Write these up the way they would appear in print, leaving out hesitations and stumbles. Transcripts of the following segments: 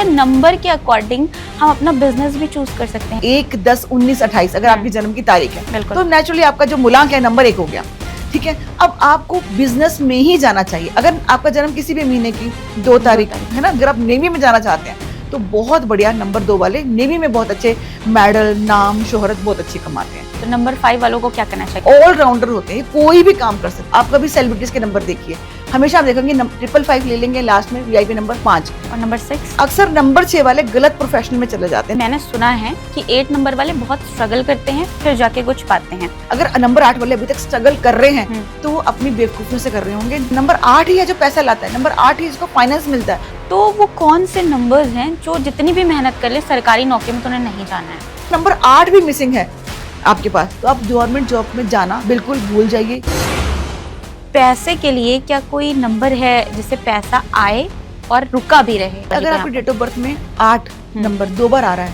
क्या नंबर के अकॉर्डिंग हम अपना बिजनेस भी चूज कर सकते हैं? 1, 10, 19, 28 अगर आपकी जन्म की तारीख है बिल्कुल। तो नेचुरली आपका जो मूलांक है नंबर 1 हो गया, ठीक है। अब आपको बिजनेस में ही जाना चाहिए। अगर आपका जन्म किसी भी महीने की 2 तारीख है ना, अगर आप नेवी में जाना चाहते हैं तो बहुत बढ़िया, नंबर 2 वाले नेवी में बहुत अच्छे मेडल, नाम, शोहरत बहुत अच्छी कमाते हैं। तो नंबर 5 वालों को क्या करना चाहिए? ऑलराउंडर होते हैं, कोई भी काम कर सकते हैं। आप कभी सेलिब्रिटीज के नंबर देखिए, हमेशा आप देखेंगे 555 ले लेंगे लास्ट में, वीआईपी नंबर 5 और नंबर 6? अक्सर नंबर 6 वाले गलत प्रोफेशनल में चले जाते हैं। मैंने सुना है कि 8 नंबर वाले बहुत स्ट्रगल करते हैं फिर जाके कुछ पाते हैं। अगर नंबर 8 वाले अभी तक स्ट्रगल कर रहे हैं तो वो अपनी बेवकूफियों से कर रहे होंगे। नंबर 8 ही है जो पैसा लाता है, नंबर 8 ही जिसको फाइनेंस मिलता है। तो वो कौन से नंबर्स हैं जो जितनी भी मेहनत कर ले सरकारी नौकरी में तो उन्हें नहीं जाना है? नंबर 8 भी मिसिंग है आपके पास, तो आप गवर्नमेंट जॉब में जाना बिल्कुल भूल जाइए। पैसे के लिए क्या कोई नंबर है जिससे पैसा आए और रुका भी रहे? अगर आपकी डेट ऑफ बर्थ में 8 नंबर 2 बार आ रहा है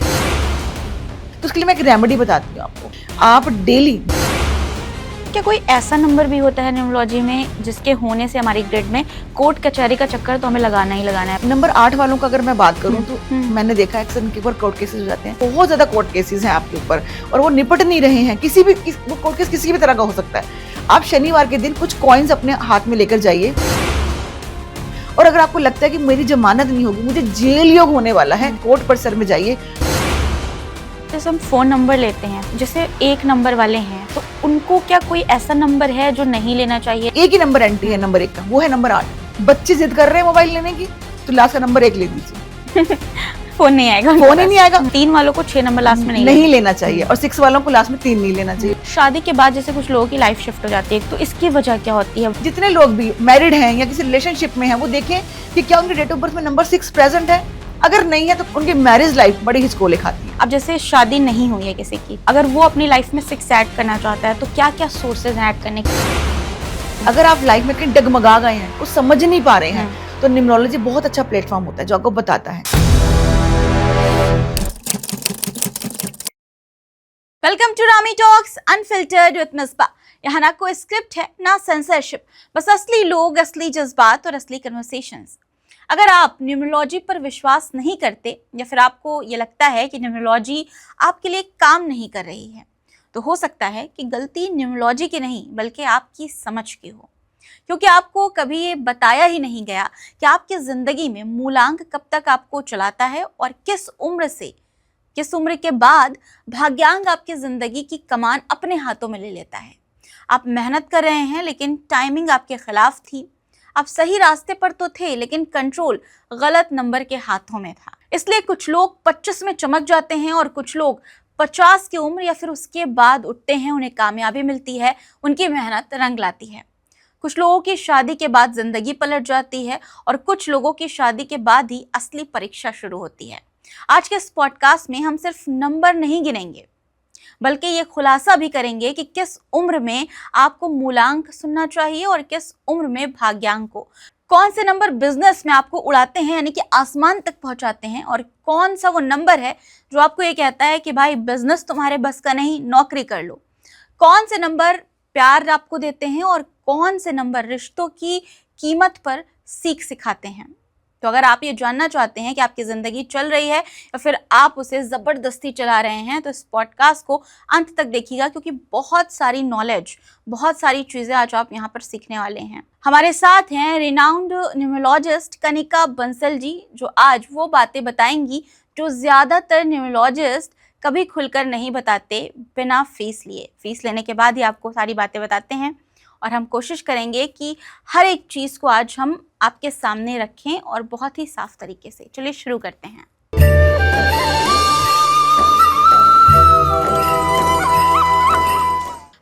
तो उसके लिए मैं एक रेमेडी बताती हूँ आपको। आप डेली, क्या कोई ऐसा नंबर भी होता है न्यूमरोलॉजी में जिसके होने से हमारी ग्रिड में कोर्ट कचहरी का चक्कर तो हमें लगाना ही लगाना है? नंबर 8 वालों का अगर मैं बात करूं तो मैंने देखा है अक्सर उनके ऊपर कोर्ट केसेस हो जाते हैं। बहुत ज्यादा कोर्ट केसेस हैं आपके ऊपर और वो निपट नहीं रहे हैं। वो कोर्ट केस किसी भी तरह का हो सकता है। आप शनिवार के दिन कुछ कॉइन्स अपने हाथ में लेकर जाइए और अगर आपको लगता है कि मेरी जमानत नहीं होगी, मुझे जेल योग होने वाला है, कोर्ट परिसर में जाइए। जैसे हम फोन नंबर लेते हैं, जैसे 1 नंबर वाले हैं तो उनको क्या कोई ऐसा नंबर है जो नहीं लेना चाहिए? एक ही नंबर एंट्री है नंबर 1 का, वो है नंबर 8। बच्चे जिद कर रहे हैं मोबाइल लेने की तो लास्ट का नंबर 1 ले दीजिए। फोन नहीं आएगा, फोन ही नहीं आएगा। 3 वालों को 6 नंबर लास्ट में नहीं लेना चाहिए और 6 वालों को लास्ट में 3 नहीं लेना चाहिए। शादी के बाद जैसे कुछ लोगों की लाइफ शिफ्ट हो जाती है तो इसकी वजह क्या होती है? जितने लोग भी मैरिड हैं या किसी रिलेशनशिप में हैं वो देखें कि क्या उनकी डेट ऑफ बर्थ में नंबर 6 प्रेजेंट है। अगर नहीं है तो उनकी मैरिज लाइफ बड़ी हिचकोले खाती है। अब जैसे शादी नहीं हुई है किसी की, अगर वो अपनी लाइफ में 6 ऐड करना चाहता है तो क्या क्या सोर्सेज ऐड करने के? अगर आप लाइफ में कहीं डगमगा गए हैं, कुछ समझ नहीं पा रहे हैं तो न्यूमरोलॉजी बहुत अच्छा प्लेटफॉर्म होता है जो आपको बताता है। Welcome to Rami talks unfiltered with Misba. यहाँ ना कोई स्क्रिप्ट है ना सेंसरशिप, बस असली लोग, असली जज्बात और असली कन्वर्सेशंस। अगर आप न्यूमरोलॉजी पर विश्वास नहीं करते या फिर आपको ये लगता है कि न्यूमरोलॉजी आपके लिए काम नहीं कर रही है तो हो सकता है कि गलती न्यूमरोलॉजी की नहीं बल्कि आपकी समझ की हो, क्योंकि आपको कभी ये बताया ही नहीं गया कि आपकी ज़िंदगी में मूलांक कब तक आपको चलाता है और किस उम्र के बाद भाग्यांक आपकी ज़िंदगी की कमान अपने हाथों में ले लेता है। आप मेहनत कर रहे हैं लेकिन टाइमिंग आपके खिलाफ थी। आप सही रास्ते पर तो थे लेकिन कंट्रोल गलत नंबर के हाथों में था। इसलिए कुछ लोग 25 में चमक जाते हैं और कुछ लोग 50 की उम्र या फिर उसके बाद उठते हैं, उन्हें कामयाबी मिलती है, उनकी मेहनत रंग लाती है। कुछ लोगों की शादी के बाद जिंदगी पलट जाती है और कुछ लोगों की शादी के बाद ही असली परीक्षा शुरू होती है। आज के इस पॉडकास्ट में हम सिर्फ नंबर नहीं गिनेंगे बल्कि ये खुलासा भी करेंगे कि किस उम्र में आपको मूलांक सुनना चाहिए और किस उम्र में भाग्यांक को। कौन से नंबर बिजनेस में आपको उड़ाते हैं यानी कि आसमान तक पहुंचाते हैं और कौन सा वो नंबर है जो आपको ये कहता है कि भाई बिजनेस तुम्हारे बस का नहीं, नौकरी कर लो। कौन से नंबर प्यार आपको देते हैं और कौन से नंबर रिश्तों की कीमत पर सीख सिखाते हैं। तो अगर आप ये जानना चाहते हैं कि आपकी ज़िंदगी चल रही है या फिर आप उसे ज़बरदस्ती चला रहे हैं तो इस पॉडकास्ट को अंत तक देखिएगा, क्योंकि बहुत सारी नॉलेज, बहुत सारी चीज़ें आज आप यहाँ पर सीखने वाले हैं। हमारे साथ हैं रिनाउंड न्यूमरोलॉजिस्ट कनिका बंसल जी, जो आज वो बातें बताएंगी जो ज़्यादातर न्यूमरोलॉजिस्ट कभी खुलकर नहीं बताते बिना फीस लिए। फीस लेने के बाद ही आपको सारी बातें बताते हैं और हम कोशिश करेंगे कि हर एक चीज़ को आज हम आपके सामने रखें और बहुत ही साफ तरीके से। चलिए शुरू करते हैं।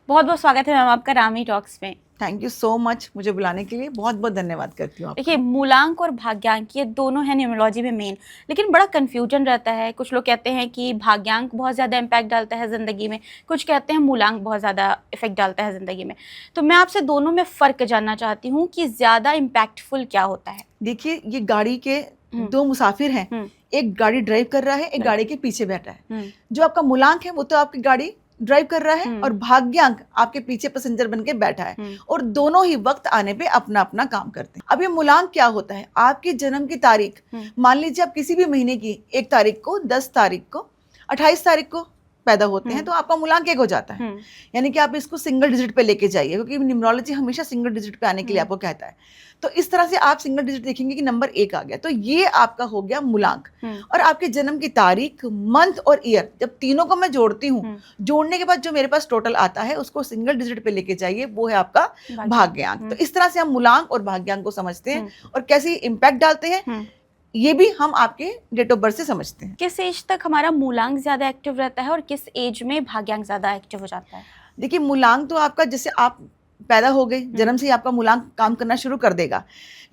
बहुत बहुत स्वागत है मैम आपका रामी टॉक्स में। थैंक यू सो मच मुझे बुलाने के लिए, बहुत बहुत धन्यवाद करती हूँ। देखिए, मूलांक और भाग्यांक ये दोनों हैं न्यूमरोलॉजी में मेन, लेकिन बड़ा कन्फ्यूजन रहता है। कुछ लोग कहते हैं कि भाग्यांक बहुत ज़्यादा इम्पैक्ट डालता है ज़िंदगी में, कुछ कहते हैं मूलांक बहुत ज़्यादा इफेक्ट डालता है ज़िंदगी में। तो मैं आपसे दोनों में फ़र्क जानना चाहती हूँ कि ज़्यादा इम्पैक्टफुल क्या होता है। देखिए, ये गाड़ी के 2 मुसाफिर हैं, एक गाड़ी ड्राइव कर रहा है, एक गाड़ी के पीछे बैठा है। जो आपका मूलांक है वो तो आपकी गाड़ी ड्राइव कर रहा है और भाग्यांक आपके पीछे पैसेंजर बन के बैठा है और दोनों ही वक्त आने पे अपना अपना काम करते हैं। अब ये मूलांक क्या होता है? आपकी जन्म की तारीख, मान लीजिए आप किसी भी महीने की 1 तारीख को, 10 तारीख को, 28 तारीख को पैदा होते हैं, तो आपका मूलांक 1 हो जाता है। यानी कि आप इसको सिंगल डिजिट पे लेके जाइए, क्योंकि न्यूमरोलॉजी हमेशा सिंगल डिजिट पे आने के लिए आपको कहता है। तो इस तरह से आप सिंगल डिजिट देखेंगे कि नंबर 1 आ गया, तो ये आपका हो गया मूलांक। और आपके जन्म की तारीख, मंथ और ईयर, जब तीनों को मैं जोड़ती हूँ, जोड़ने के बाद जो मेरे पास टोटल आता है उसको सिंगल डिजिट पे लेके जाइए, वो है आपका भाग्यांक। तो इस तरह से हम मूलांक और भाग्यांक को समझते हैं और कैसे इम्पैक्ट डालते हैं, ये भी हम आपके डेट ऑफ बर्थ से समझते हैं। किस एज तक हमारा मूलांक ज्यादा एक्टिव रहता है और किस एज में भाग्यांक ज्यादा एक्टिव हो जाता है? देखिए, मूलांक तो आपका, जैसे आप पैदा हो गए, जन्म से ही आपका मूलांक काम करना शुरू कर देगा,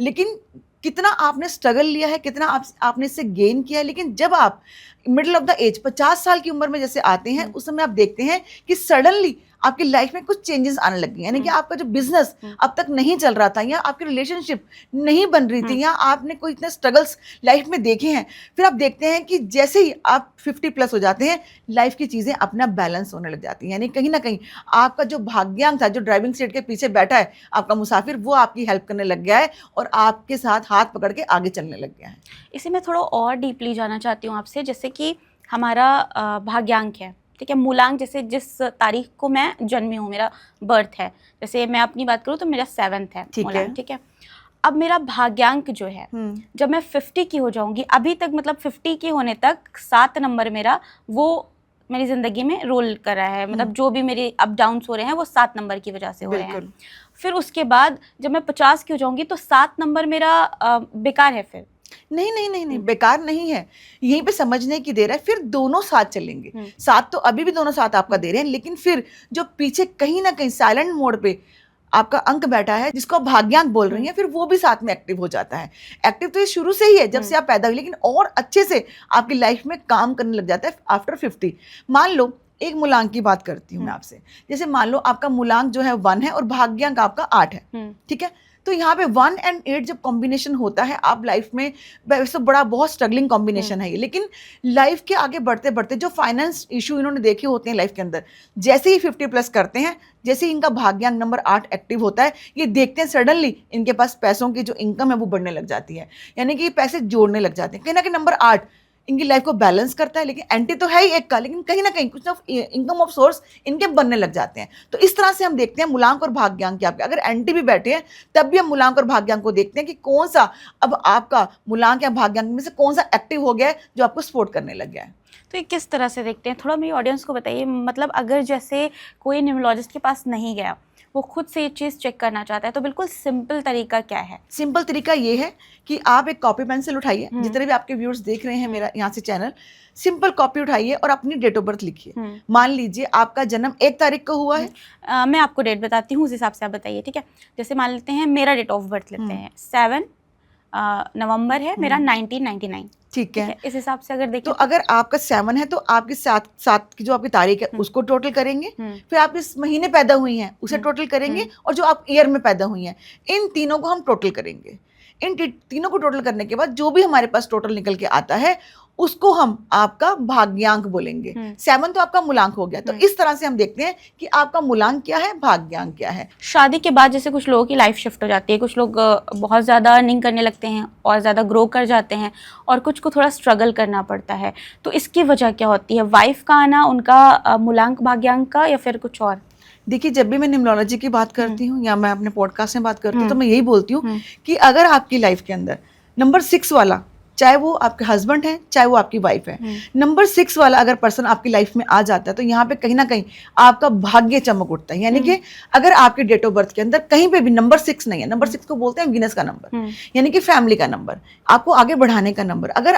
लेकिन कितना आपने स्ट्रगल लिया है, कितना आपने इससे गेन किया है। लेकिन जब आप मिडिल ऑफ द एज 50 साल की उम्र में जैसे आते हैं, उस समय आप देखते हैं कि सडनली आपकी लाइफ में कुछ चेंजेस आने लग गए। यानी कि आपका जो बिजनेस अब तक नहीं चल रहा था, या आपकी रिलेशनशिप नहीं बन रही थी, या आपने कोई इतने स्ट्रगल्स लाइफ में देखे हैं, फिर आप देखते हैं कि जैसे ही आप 50 प्लस हो जाते हैं, लाइफ की चीज़ें अपना बैलेंस होने लग जाती हैं। यानी कहीं ना कहीं आपका जो भाग्यांक था, जो ड्राइविंग सीट के पीछे बैठा है आपका मुसाफिर, वो आपकी हेल्प करने लग गया है और आपके साथ हाथ पकड़ के आगे चलने लग गया है। इसे मैं थोड़ा और डीपली जानना चाहती हूँ आपसे। जैसे कि हमारा भाग्यांक है, ठीक है, मूलांक जैसे जिस तारीख को मैं जन्मी हूँ, मेरा बर्थ है, जैसे मैं अपनी बात करूँ तो मेरा 7th है मूलांक, ठीक है। अब मेरा भाग्यांक जो है, जब मैं 50 की हो जाऊंगी, अभी तक मतलब 50 की होने तक 7 नंबर मेरा वो मेरी ज़िंदगी में रोल कर रहा है, मतलब जो भी मेरे अप डाउन्स हो रहे हैं वो 7 नंबर की वजह से हो रहे हैं। फिर उसके बाद जब मैं 50 की हो जाऊंगी तो 7 नंबर मेरा बेकार है। फिर नहीं, बेकार नहीं है, यहीं पे समझने की देर है। फिर दोनों साथ चलेंगे, साथ तो अभी भी दोनों साथ आपका दे रहे हैं, लेकिन फिर जो पीछे कहीं ना कहीं साइलेंट मोड पे आपका अंक बैठा है, जिसको आप भाग्यांक बोल रही हैं, फिर वो भी साथ में एक्टिव हो जाता है। एक्टिव तो ये शुरू से ही है, जब से आप पैदा हुई, लेकिन और अच्छे से आपकी लाइफ में काम करने लग जाता है आफ्टर 50। मान लो एक मूलांक की बात करती हूँ मैं आपसे, जैसे मान लो आपका मूलांक जो है 1 है और भाग्यांक आपका 8 है, ठीक है। तो यहाँ पे 1 और 8 जब कॉम्बिनेशन होता है, आप लाइफ में वैसे बहुत स्ट्रगलिंग कॉम्बिनेशन है ये, लेकिन लाइफ के आगे बढ़ते बढ़ते जो फाइनेंस इशू इन्होंने देखे होते हैं लाइफ के अंदर, जैसे ही 50 प्लस करते हैं, जैसे ही इनका भाग्यांक नंबर 8 एक्टिव होता है, ये देखते हैं सडनली इनके पास पैसों की जो इनकम है वो बढ़ने लग जाती है। यानी कि ये पैसे जोड़ने लग जाते हैं। कहीं ना कहीं नंबर 8 इनकी लाइफ को बैलेंस करता है, लेकिन एंटी तो है ही एक का, लेकिन कहीं ना कहीं कुछ ना इनकम ऑफ सोर्स इनके बनने लग जाते हैं। तो इस तरह से हम देखते हैं मूलांक और भाग्यांक के। आपके अगर एंटी भी बैठे हैं तब भी हम मूलांक और भाग्यांक को देखते हैं कि कौन सा अब आपका मूलांक या भाग्यांक में से कौन सा एक्टिव हो गया है जो आपको सपोर्ट करने लग गया है। तो ये किस तरह से देखते हैं, थोड़ा मेरी ऑडियंस को बताइए। मतलब अगर जैसे कोई न्यूमरोलॉजिस्ट के पास नहीं गया, वो खुद से ये चीज़ चेक करना चाहता है, तो बिल्कुल सिंपल तरीका क्या है? सिंपल तरीका ये है कि आप एक कॉपी पेंसिल उठाइए, जितने भी आपके व्यूअर्स देख रहे हैं मेरा यहाँ से चैनल, सिंपल कॉपी उठाइए और अपनी डेट ऑफ बर्थ लिखिए। मान लीजिए आपका जन्म 1 तारीख को हुआ है। मैं आपको डेट बताती हूँ, उस हिसाब से आप बताइए, ठीक है। जैसे मान लेते हैं मेरा डेट ऑफ बर्थ लेते हैं, 7 नवंबर है मेरा 1999, ठीक है। इस हिसाब से अगर देखें तो अगर आपका 7 है तो आपकी 7 की जो आपकी तारीख है उसको टोटल करेंगे, फिर आप इस महीने पैदा हुई हैं उसे टोटल करेंगे, और जो आप ईयर में पैदा हुई हैं, इन तीनों को हम टोटल करेंगे। इन तीनों को टोटल करने के बाद जो भी हमारे पास टोटल निकल के आता है उसको हम आपका भाग्यांक बोलेंगे। 7 तो आपका मूलांक हो गया। तो इस तरह से हम देखते हैं कि आपका मूलांक क्या है, भाग्यांक क्या है। शादी के बाद जैसे कुछ लोगों की लाइफ शिफ्ट हो जाती है, कुछ लोग बहुत ज़्यादा अर्निंग करने लगते हैं और ज़्यादा ग्रो कर जाते हैं, और कुछ को थोड़ा स्ट्रगल करना पड़ता है। तो इसकी वजह क्या होती है? वाइफ का आना, उनका मूलांक भाग्यांक का, या फिर कुछ और? देखिए, जब भी मैं न्यूमरोलॉजी की बात करती हूँ या मैं अपने पॉडकास्ट में बात करती हूँ, तो मैं यही बोलती हूँ कि अगर आपकी लाइफ के अंदर नंबर 6 वाला, चाहे वो आपके हस्बैंड है चाहे वो आपकी वाइफ है, नंबर 6 वाला अगर पर्सन आपकी लाइफ में आ जाता है, तो यहाँ पे कहीं ना कहीं आपका भाग्य चमक उठता है। यानी कि अगर आपके डेट ऑफ बर्थ के अंदर कहीं पे भी नंबर 6 नहीं है, नंबर 6 को बोलते हैं वीनस का नंबर, यानी कि फैमिली का नंबर, आपको आगे बढ़ाने का नंबर, अगर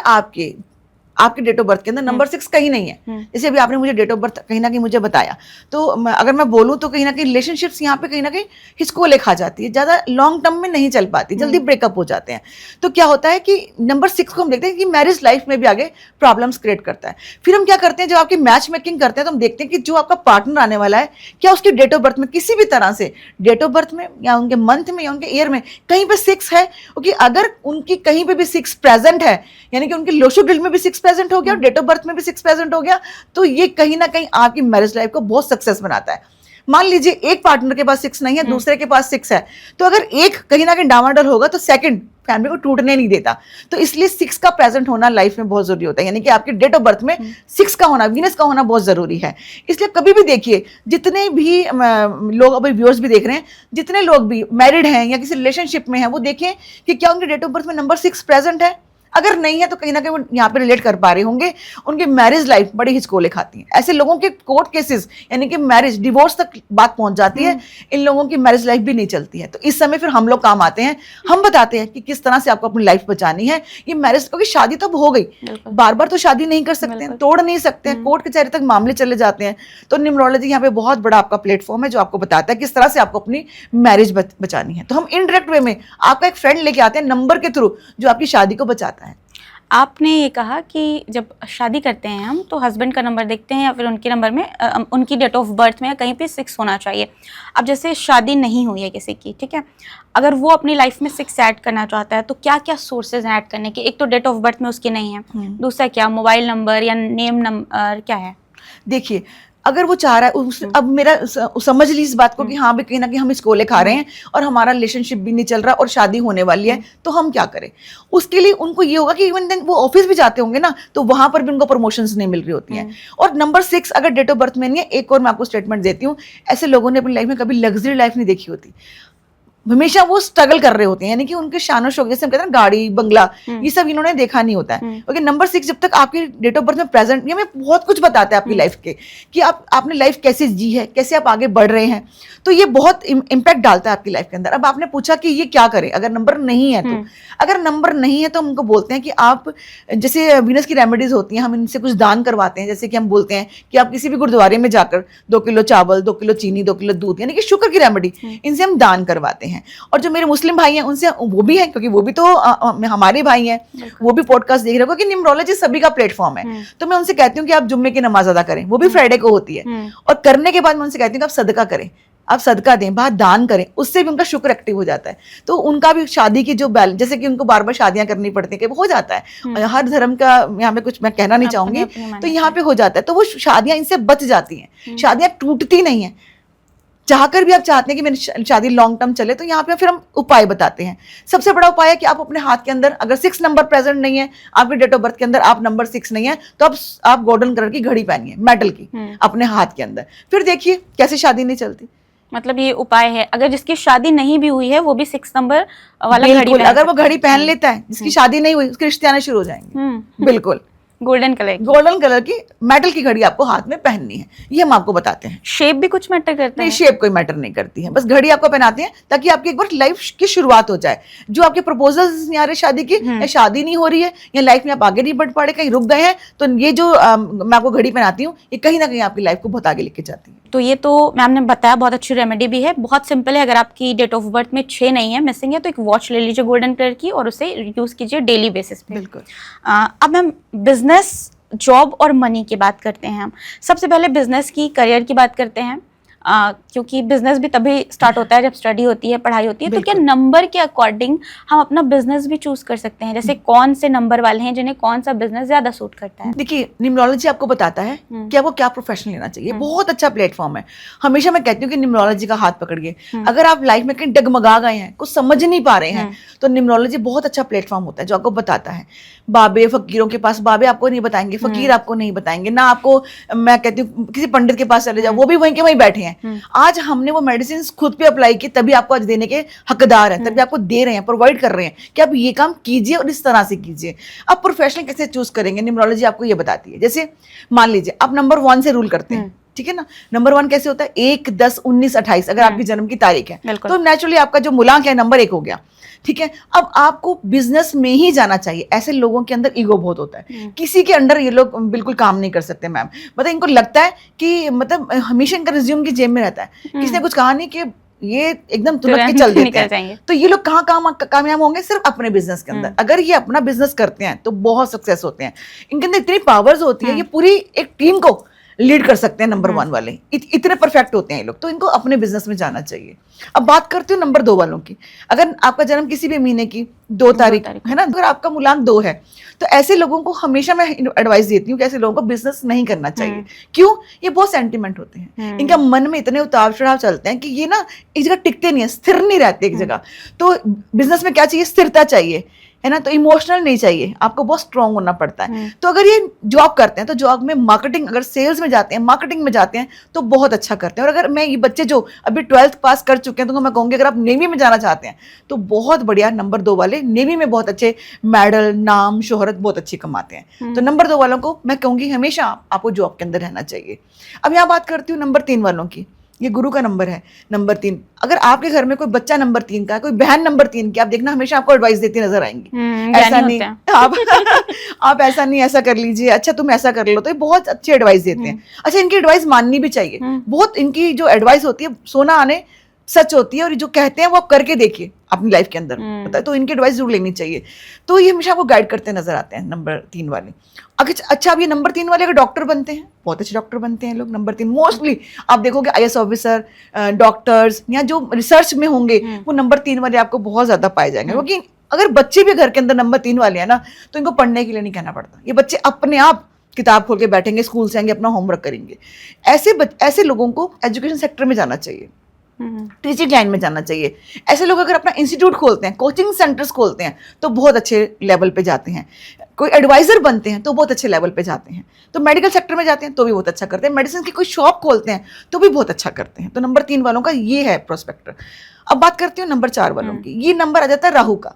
आपके डेट ऑफ बर्थ के अंदर नंबर 6 कहीं नहीं है, जैसे अभी आपने मुझे डेट ऑफ बर्थ कहीं ना कहीं मुझे बताया, तो अगर मैं बोलूँ तो कहीं ना कहीं रिलेशनशिप्स यहाँ पे कहीं ना कहीं हिचकोले खा जाती है, ज़्यादा लॉन्ग टर्म में नहीं चल पाती, जल्दी ब्रेकअप हो जाते हैं। तो क्या होता है कि नंबर 6 को हम देखते हैं कि मैरिज लाइफ में भी आगे प्रॉब्लम्स क्रिएट करता है। फिर हम क्या करते हैं, जब आपकी मैच मेकिंग करते हैं तो हम देखते हैं कि जो आपका पार्टनर आने वाला है, क्या उसकी डेट ऑफ बर्थ में किसी भी तरह से डेट ऑफ बर्थ में या उनके मंथ में या उनके ईयर में कहीं पर 6 है। क्योंकि अगर उनकी कहीं पर भी 6 प्रेजेंट है, यानी कि उनके लोशो गिल्ड में भी 6 प्रेजेंट हो गया और डेट ऑफ बर्थ में भी 6 प्रेजेंट हो गया, तो ये कहीं ना कहीं आपकी मैरिज लाइफ को बहुत सक्सेस बनाता है। मान लीजिए एक पार्टनर के पास 6 नहीं है, दूसरे के पास 6 है, तो अगर एक कहीं ना कहीं डामाडोल होगा तो सेकंड फैमिली को टूटने नहीं देता। तो इसलिए 6 का प्रेजेंट होना लाइफ में बहुत जरूरी होता है, यानी कि आपके डेट ऑफ बर्थ में 6 का होना, वीनस का होना बहुत जरूरी है। इसलिए कभी भी देखिए, जितने भी लोग अभी व्यूअर्स भी देख रहे हैं, जितने लोग भी मैरिड हैं या किसी रिलेशनशिप में हैं, वो देखें कि क्या उनके डेट ऑफ बर्थ में नंबर 6 प्रेजेंट है। अगर नहीं है तो कहीं ना कहीं वो यहाँ पे रिलेट कर पा रहे होंगे, उनकी मैरिज लाइफ बड़ी हिचकोले खाती है। ऐसे लोगों के कोर्ट केसेस यानी कि मैरिज डिवोर्स तक बात पहुंच जाती है, इन लोगों की मैरिज लाइफ भी नहीं चलती है। तो इस समय फिर हम लोग काम आते हैं, हम बताते हैं कि किस तरह से आपको अपनी लाइफ बचानी है। ये मैरिज, क्योंकि शादी तो अब हो गई, बार बार तो शादी नहीं कर सकते हैं, तोड़ नहीं सकते हैं, कोर्ट कचहरी तक मामले चले जाते हैं। तो न्यूमरोलॉजी यहाँ पे बहुत बड़ा आपका प्लेटफॉर्म है जो आपको बताता है किस तरह से आपको अपनी मैरिज बचानी है। तो हम इनडायरेक्ट वे में आपका एक फ्रेंड लेके आते हैं नंबर के थ्रू, जो आपकी शादी को बचाता है। आपने ये कहा कि जब शादी करते हैं हम तो हस्बैंड का नंबर देखते हैं या फिर उनके नंबर में उनकी डेट ऑफ बर्थ में कहीं पे 6 होना चाहिए। अब जैसे शादी नहीं हुई है किसी की, ठीक है, अगर वो अपनी लाइफ में 6 ऐड करना चाहता है तो क्या क्या सोर्सेज हैं ऐड करने के? एक तो डेट ऑफ बर्थ में उसकी नहीं है, दूसरा क्या मोबाइल नंबर या नेम नंबर क्या है? देखिए, अगर वो चाह रहा है अब मेरा समझ ली इस बात को कि हाँ भी कहीं ना कहीं हम इसको ले खा रहे हैं और हमारा रिलेशनशिप भी नहीं चल रहा और शादी होने वाली है, तो हम क्या करें? उसके लिए उनको ये होगा कि इवन देन वो ऑफिस भी जाते होंगे ना, तो वहां पर भी उनको प्रमोशंस नहीं मिल रही होती हैं। और नंबर 6 अगर डेट ऑफ बर्थ में नहीं है, एक और मैं आपको स्टेटमेंट देती हूँ, ऐसे लोगों ने अपनी लाइफ में कभी लग्जरी लाइफ नहीं देखी होती, हमेशा वो स्ट्रगल कर रहे होते हैं, यानी कि उनके शानो शौक, जैसे हम कहते हैं ना गाड़ी बंगला, ये सब इन्होंने देखा नहीं होता है। क्योंकि नंबर 6 जब तक आपकी डेट ऑफ बर्थ में प्रेजेंट, ये हमें बहुत कुछ बताता है आपकी लाइफ के, कि आपने लाइफ कैसे जी है, कैसे आप आगे बढ़ रहे हैं, तो ये बहुत इम्पैक्ट डालता है आपकी लाइफ के अंदर। अब आपने पूछा कि ये क्या करें अगर नंबर नहीं है तो? अगर नंबर नहीं है तो हम उनको बोलते हैं कि आप, जैसे वीनस की रेमेडीज होती हैं, हम इनसे कुछ दान करवाते हैं। जैसे कि हम बोलते हैं कि आप किसी भी गुरुद्वारे में जाकर 2 किलो चावल, 2 किलो चीनी, 2 किलो दूध, यानी कि शुक्र की रेमेडी, इनसे हम दान करवाते हैं। और जो मेरे मुस्लिम भाई हैं उनसे, वो भी हैं, क्योंकि वो भी तो हमारे भाई हैं, वो भी पॉडकास्ट देख रहे हो, क्योंकि न्यूमरोलॉजी सभी का प्लेटफॉर्म है। तो मैं उनसे कहती हूँ कि आप जुम्मे की नमाज अदा करें, वो भी फ्राइडे को होती है, और करने के बाद मैं उनसे कहती हूँ कि आप सदका करें, आप सदका दें, बाहर दान करें, उससे भी उनका शुक्र एक्टिव हो जाता है। तो उनका भी शादी की जो बैलेंस, जैसे कि उनको बार बार शादियां करनी पड़ती है, कि हो जाता है, हर धर्म का यहाँ पे कुछ मैं कहना नहीं चाहूंगी, तो यहाँ पे हो जाता है, तो वो शादियां इनसे बच जाती हैं, शादियां टूटती नहीं है। चाहकर भी आप चाहते हैं कि मेरी शादी लॉन्ग टर्म चले, तो यहाँ पे फिर हम उपाय बताते हैं। सबसे बड़ा उपाय है कि आप अपने हाथ के अंदर, अगर 6 नंबर प्रेजेंट नहीं है आपके डेट ऑफ बर्थ के अंदर, आप नंबर 6 नहीं है, तो आप गोल्डन कलर की घड़ी पहनिए, मेटल की, अपने हाथ के अंदर। फिर देखिए कैसे शादी नहीं चलती। मतलब ये उपाय है, अगर जिसकी शादी नहीं भी हुई है वो भी 6 नंबर वाला घड़ी, अगर वो घड़ी पहन लेता है, जिसकी शादी नहीं हुई, उसके रिश्ते आने शुरू हो जाएंगे। बिल्कुल गोल्डन कलर की मेटल की घड़ी आपको हाथ में पहननी है, ये हम आपको बताते हैं। शेप भी कुछ मैटर करता है? नहीं, शेप कोई मैटर नहीं करती है, बस घड़ी आपको पहनाते हैं ताकि आपकी एक बार लाइफ की शुरुआत हो जाए। जो आपके प्रपोजल्स नहीं आ रहे शादी की, या शादी नहीं हो रही है, या लाइफ में आप आगे नहीं बढ़ पा रहे, कहीं रुक गए हैं, तो ये जो मैं आपको घड़ी पहनाती हूँ, ये कहीं ना कहीं आपकी लाइफ को बहुत आगे लेके जाती है। तो ये तो मैम ने बताया, बहुत अच्छी रेमेडी भी है, बहुत सिंपल है। अगर आपकी डेट ऑफ बर्थ में 6 नहीं है, मिसिंग है, तो एक वॉच ले लीजिए गोल्डन कलर की और उसे यूज कीजिए डेली बेसिस पे। बिल्कुल। अब मैम बिजनेस, जॉब और मनी की बात करते हैं हम। सबसे पहले बिजनेस की, करियर की बात करते हैं, क्योंकि बिजनेस भी तभी स्टार्ट होता है जब स्टडी होती है, पढ़ाई होती है। तो क्या नंबर के अकॉर्डिंग हम अपना बिजनेस भी चूज कर सकते हैं? जैसे कौन से नंबर वाले हैं जिन्हें कौन सा बिजनेस ज्यादा सूट करता है? देखिए, न्यूमरोलॉजी आपको बताता है कि आपको क्या प्रोफेशन लेना चाहिए। बहुत अच्छा प्लेटफॉर्म है। हमेशा मैं कहती हूँ कि न्यूमरोलॉजी का हाथ पकड़िए। अगर आप लाइफ में कहीं डगमगा गए हैं, कुछ समझ नहीं पा रहे हैं, तो न्यूमरोलॉजी बहुत अच्छा प्लेटफॉर्म होता है जो आपको बताता है। बाबे फकीरों के पास, बाबे आपको नहीं बताएंगे, फकीर आपको नहीं बताएंगे ना, आपको मैं कहती हूँ किसी पंडित के पास चले जाओ, वो भी वहीं के वहीं बैठे हैं। आज हमने वो मेडिसिन खुद पे अप्लाई की, तभी आपको आज देने के हकदार हैं, तभी आपको दे रहे हैं, प्रोवाइड कर रहे हैं कि आप ये काम कीजिए और इस तरह से कीजिए। आप प्रोफेशनल कैसे चूज करेंगे, न्यूमरोलॉजी आपको ये बताती है। जैसे मान लीजिए आप नंबर 1 से रूल करते हैं, ठीक है ना। नंबर 1 कैसे होता है? 1, 10, 19, 28 अगर आपकी जन्म की तारीख है, तो नेचुरली आपका जो मूलांक है नंबर 1 हो गया, ठीक है। अब आपको बिजनेस में ही जाना चाहिए। ऐसे लोगों के अंदर ईगो बहुत होता है, किसी के अंडर ये लोग बिल्कुल काम नहीं कर सकते मैम। मतलब इनको लगता है कि मतलब हमेशा इनका रिज्यूम की जेब में रहता है, किसी ने कुछ कहा नहीं कि ये एकदम तुरंत के चल देते हैं। तो ये लोग कहाँ कामयाब होंगे? सिर्फ अपने बिजनेस के अंदर। अगर ये अपना बिजनेस करते हैं तो बहुत सक्सेस होते हैं। इनके अंदर इतनी पावर्स होती है, ये पूरी एक टीम को लीड कर सकते हैं नंबर 1 वाले, इतने परफेक्ट होते हैं ये लोग, तो इनको अपने बिजनेस में जाना चाहिए। अब बात करती हूँ नंबर 2 वालों की। अगर आपका जन्म किसी भी महीने की 2 तारीख है ना, अगर आपका मूलांक 2 है, तो ऐसे लोगों को हमेशा मैं एडवाइस देती हूँ कि ऐसे लोगों को बिजनेस नहीं करना चाहिए। क्यों? ये बहुत सेंटिमेंट होते हैं, इनका मन में इतने उतार चढ़ाव चलते हैं कि ये ना एक जगह टिकते नहीं है, स्थिर नहीं रहते एक जगह। तो बिजनेस में क्या चाहिए? स्थिरता चाहिए, है ना। तो इमोशनल नहीं चाहिए, आपको बहुत स्ट्रांग होना पड़ता है। तो अगर ये जॉब करते हैं तो जॉब में मार्केटिंग, अगर सेल्स में जाते हैं, मार्केटिंग में जाते हैं तो बहुत अच्छा करते हैं। और अगर मैं ये बच्चे जो अभी 12th पास कर चुके हैं तो मैं कहूँगी अगर आप नेवी में जाना चाहते हैं तो बहुत बढ़िया, नंबर 2 वाले नेवी में बहुत अच्छे मेडल, नाम, शोहरत बहुत अच्छी कमाते हैं। तो नंबर 2 वालों को मैं कहूँगी हमेशा आपको जॉब के अंदर रहना चाहिए। अब यहाँ बात करती हूँ नंबर 3 वालों की। ये गुरु का नंबर है, नंबर 3। अगर आपके घर में कोई बच्चा नंबर 3 का है, कोई बहन नंबर 3 की, आप देखना हमेशा आपको एडवाइस देती नजर आएंगी। ऐसा नहीं आप ऐसा नहीं, ऐसा कर लीजिए, अच्छा तुम ऐसा कर लो, तो ये बहुत अच्छी एडवाइस देते हैं। अच्छा, इनकी एडवाइस माननी भी चाहिए। बहुत इनकी जो एडवाइस होती है सोना आने सच होती है, और जो कहते हैं वो आप करके देखिए अपनी लाइफ के अंदर, पता है। तो इनकी एडवाइस जरूर लेनी चाहिए। तो ये हमेशा आपको गाइड करते नजर आते हैं नंबर 3 वाले। अच्छा, अब ये नंबर 3 वाले अगर डॉक्टर बनते हैं, बहुत अच्छे डॉक्टर बनते हैं लोग नंबर 3। मोस्टली आप देखोगे IAS ऑफिसर, डॉक्टर्स, या जो रिसर्च में होंगे वो नंबर 3 वाले आपको बहुत ज्यादा पाए जाएंगे। क्योंकि अगर बच्चे भी घर के अंदर नंबर 3 वाले हैं ना, तो इनको पढ़ने के लिए नहीं कहना पड़ता। ये बच्चे अपने आप किताब खोल के बैठेंगे, स्कूल से आएंगे, अपना होमवर्क करेंगे। ऐसे लोगों को एजुकेशन सेक्टर में जाना चाहिए, टीचिंग लाइन में जाना चाहिए। ऐसे लोग अगर अपना इंस्टीट्यूट खोलते हैं, कोचिंग सेंटर्स खोलते हैं, तो बहुत अच्छे लेवल पे जाते हैं। कोई एडवाइजर बनते हैं तो बहुत अच्छे लेवल पे जाते हैं। तो मेडिकल सेक्टर में जाते हैं तो भी बहुत अच्छा करते हैं। मेडिसिन की कोई शॉप खोलते हैं तो भी बहुत अच्छा करते हैं। तो नंबर 3 वालों का ये है प्रोस्पेक्टर। अब बात करती हूँ नंबर 4 वालों की। ये नंबर आ जाता है राहु का।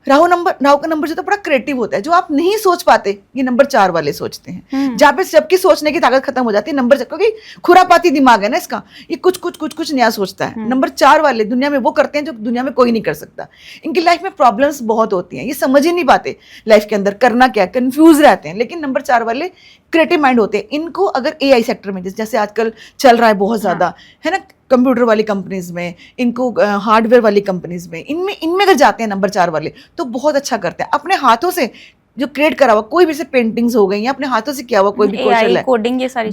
राहु का नंबर जो तो बड़ा क्रिएटिव होता है, जो आप नहीं सोच पाते ये नंबर 4 वाले सोचते हैं। जहाँ पे सबकी सोचने की ताकत खत्म हो जाती है नंबर 4, क्योंकि खुरापाती दिमाग है ना इसका, ये कुछ नया सोचता है। नंबर 4 वाले दुनिया में वो करते हैं जो दुनिया में कोई नहीं कर सकता। इनकी लाइफ में प्रॉब्लम्स बहुत होती हैं, ये समझ ही नहीं पाते लाइफ के अंदर करना क्या, कंफ्यूज रहते हैं। लेकिन नंबर 4 वाले क्रिएटिव माइंड होते हैं। इनको अगर AI सेक्टर में, जैसे आजकल चल रहा है बहुत ज्यादा, है ना, कंप्यूटर वाली कंपनीज में, इनको हार्डवेयर वाली कंपनीज में, इनमें अगर जाते हैं नंबर 4 वाले तो बहुत अच्छा करते हैं। अपने हाथों से जो क्रिएट करा हुआ कोई भी से पेंटिंग्स हो गई या अपने हाथों से किया हुआ कोई भी कौशल है, कोडिंग, ये सारी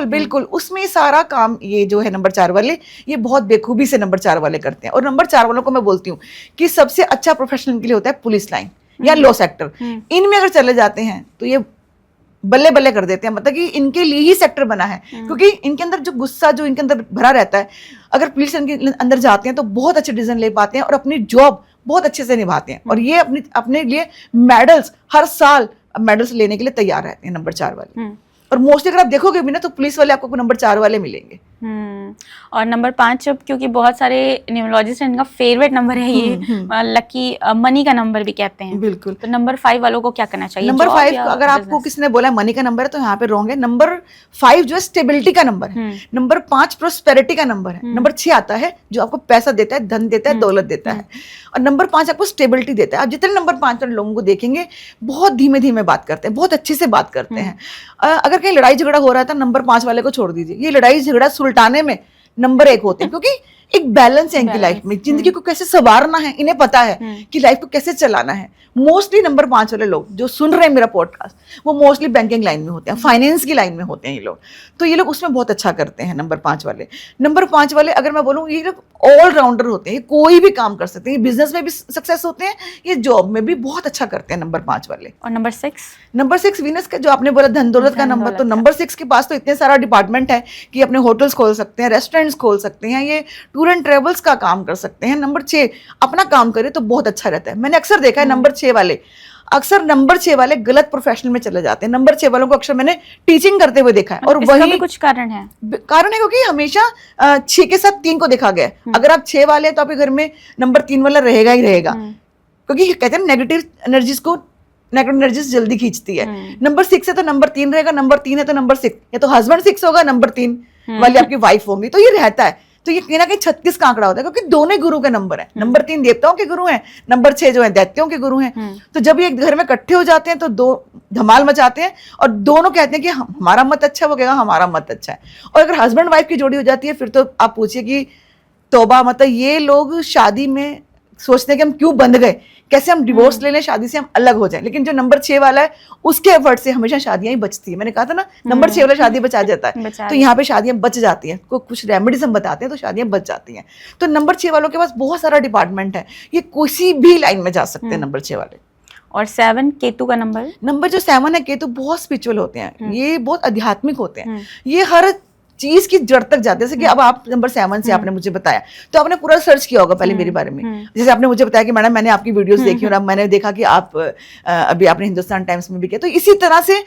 बिल्कुल उसमें सारा काम ये जो है नंबर 4 वाले ये बहुत बेखूबी से नंबर 4 वाले करते हैं। और नंबर 4 वालों को मैं बोलती हूँ कि सबसे अच्छा प्रोफेशनल के लिए होता है पुलिस लाइन या लॉ सेक्टर। इनमें अगर चले जाते हैं तो ये बल्ले बल्ले कर देते हैं, मतलब कि इनके लिए ही सेक्टर बना है। क्योंकि इनके अंदर जो गुस्सा जो इनके अंदर भरा रहता है, अगर पुलिस के अंदर जाते हैं तो बहुत अच्छे डिसीजन ले पाते हैं और अपनी जॉब बहुत अच्छे से निभाते हैं। और ये अपने लिए मेडल्स, हर साल मेडल्स लेने के लिए तैयार रहते हैं नंबर 4 वाले। और मोस्टली अगर आप देखोगे भी ना तो पुलिस वाले आपको नंबर 4 वाले मिलेंगे। और नंबर 5, क्योंकि बहुत सारे न्यूमरोलॉजिस्ट हैं, इनका फेवरेट नंबर है ये, लकी मनी का नंबर भी कहते हैं। बिल्कुल। तो नंबर 5 वालों को क्या करना चाहिए? नंबर 5 अगर आपको किसी ने बोला मनी का नंबर है तो यहाँ पे रॉन्ग है। नंबर 5 जो है स्टेबिलिटी का नंबर है। नंबर 5 प्रोस्पेरिटी का नंबर है। नंबर 6 आता है जो आपको पैसा देता है, धन देता है, दौलत देता है। और नंबर 5 आपको स्टेबिलिटी देता है। आप जितने नंबर 5 वाले लोगों को देखेंगे बहुत धीमे धीमे बात करते हैं, बहुत अच्छे से बात करते हैं। अगर कहीं लड़ाई झगड़ा हो रहा है तो नंबर 5 वाले को छोड़ दीजिए, ये लड़ाई झगड़ा सुलटाने में नंबर 1 होते हैं। क्योंकि एक बैलेंस है इनकी लाइफ में, जिंदगी को कैसे संवारना है, इन्हें पता है कि लाइफ को कैसे चलाना है। मोस्टली नंबर 5 वाले लोग जो सुन रहे हैं मेरा पॉडकास्ट, वो मोस्टली बैंकिंग लाइन में होते हैं, फाइनेंस की लाइन में होते हैं ये लोग। तो ये लोग उसमें बहुत अच्छा करते हैं नंबर 5 वाले। नंबर 5 वाले अगर मैं बोलूँ ये लोग ऑलराउंडर होते हैं, कोई भी काम कर सकते हैं, बिजनेस में भी सक्सेस होते हैं, ये जॉब में भी बहुत अच्छा करते हैं नंबर 5 वाले। और नंबर 6 वीनस का जो आपने बोला धन दौलत का नंबर, तो नंबर 6 के पास तो इतने सारा डिपार्टमेंट है कि अपने होटल्स खोल सकते हैं, रेस्टोरेंट्स खोल सकते हैं, ये टूर एंड ट्रेवल्स का काम कर सकते हैं। नंबर 6 अपना काम करे तो बहुत अच्छा रहता है। मैंने अक्सर देखा है नंबर 6 वाले गलत प्रोफेशनल में चले जाते हैं। नंबर 6 वालों को अक्सर मैंने टीचिंग करते हुए देखा है। और वही भी कुछ कारण है क्योंकि हमेशा 6 के साथ 3 को देखा गया है। अगर आप 6 वाले हैं तो आपके घर में नंबर 3 वाला रहेगा ही रहेगा, क्योंकि कहते हैं नेगेटिव एनर्जीज जल्दी खींचती है। नंबर 6 है तो नंबर 3 रहेगा, नंबर 3 है तो नंबर 6, या तो हस्बैंड 6 होगा, नंबर 3 वाली आपकी वाइफ होंगी, तो ये रहता है। तो ये कहीं ना कहीं 36 का आंकड़ा होता है, क्योंकि दोनों गुरु के नंबर है। नंबर 3 देवताओं के गुरु हैं, नंबर 6 जो है दैत्यों के गुरु हैं। तो जब ये घर में इकट्ठे हो जाते हैं तो दो धमाल मचाते हैं, और दोनों कहते हैं कि हमारा मत अच्छा है, वो कहेगा हमारा मत अच्छा है। और अगर हस्बैंड वाइफ की जोड़ी हो जाती है फिर तो आप पूछिए कि तौबा, मतलब ये लोग शादी में सोचते हैं कि हम क्यों बंध गए, कैसे हम डिवोर्स ले लें, शादी से हम अलग हो जाएं। लेकिन जो नंबर 6 वाला है उसके एफर्ट से हमेशा शादियां ही बचती है। मैंने कहा था ना, नंबर 6 वाला शादी बचा जाता है, तो यहाँ पे शादियां बच जाती हैं। कुछ रेमेडीज हम बताते हैं तो शादियां बच जाती हैं। तो नंबर 6 वालों के पास बहुत सारा डिपार्टमेंट है, ये किसी भी लाइन में जा सकते हैं नंबर 6 वाले। और 7 केतु का नंबर जो 7 है केतु, बहुत स्पिरिचुअल होते हैं, ये बहुत आध्यात्मिक होते हैं, ये हर चीज की जड़ तक जाते हैं। जैसे कि अब आप नंबर 7 से आपने मुझे बताया, तो आपने पूरा सर्च किया होगा पहले मेरे बारे में। जैसे आपने मुझे बताया कि मैडम मैंने आपकी वीडियोस देखी और अब मैंने देखा कि आप अभी आपने हिंदुस्तान टाइम्स में भी किया। तो इसी तरह से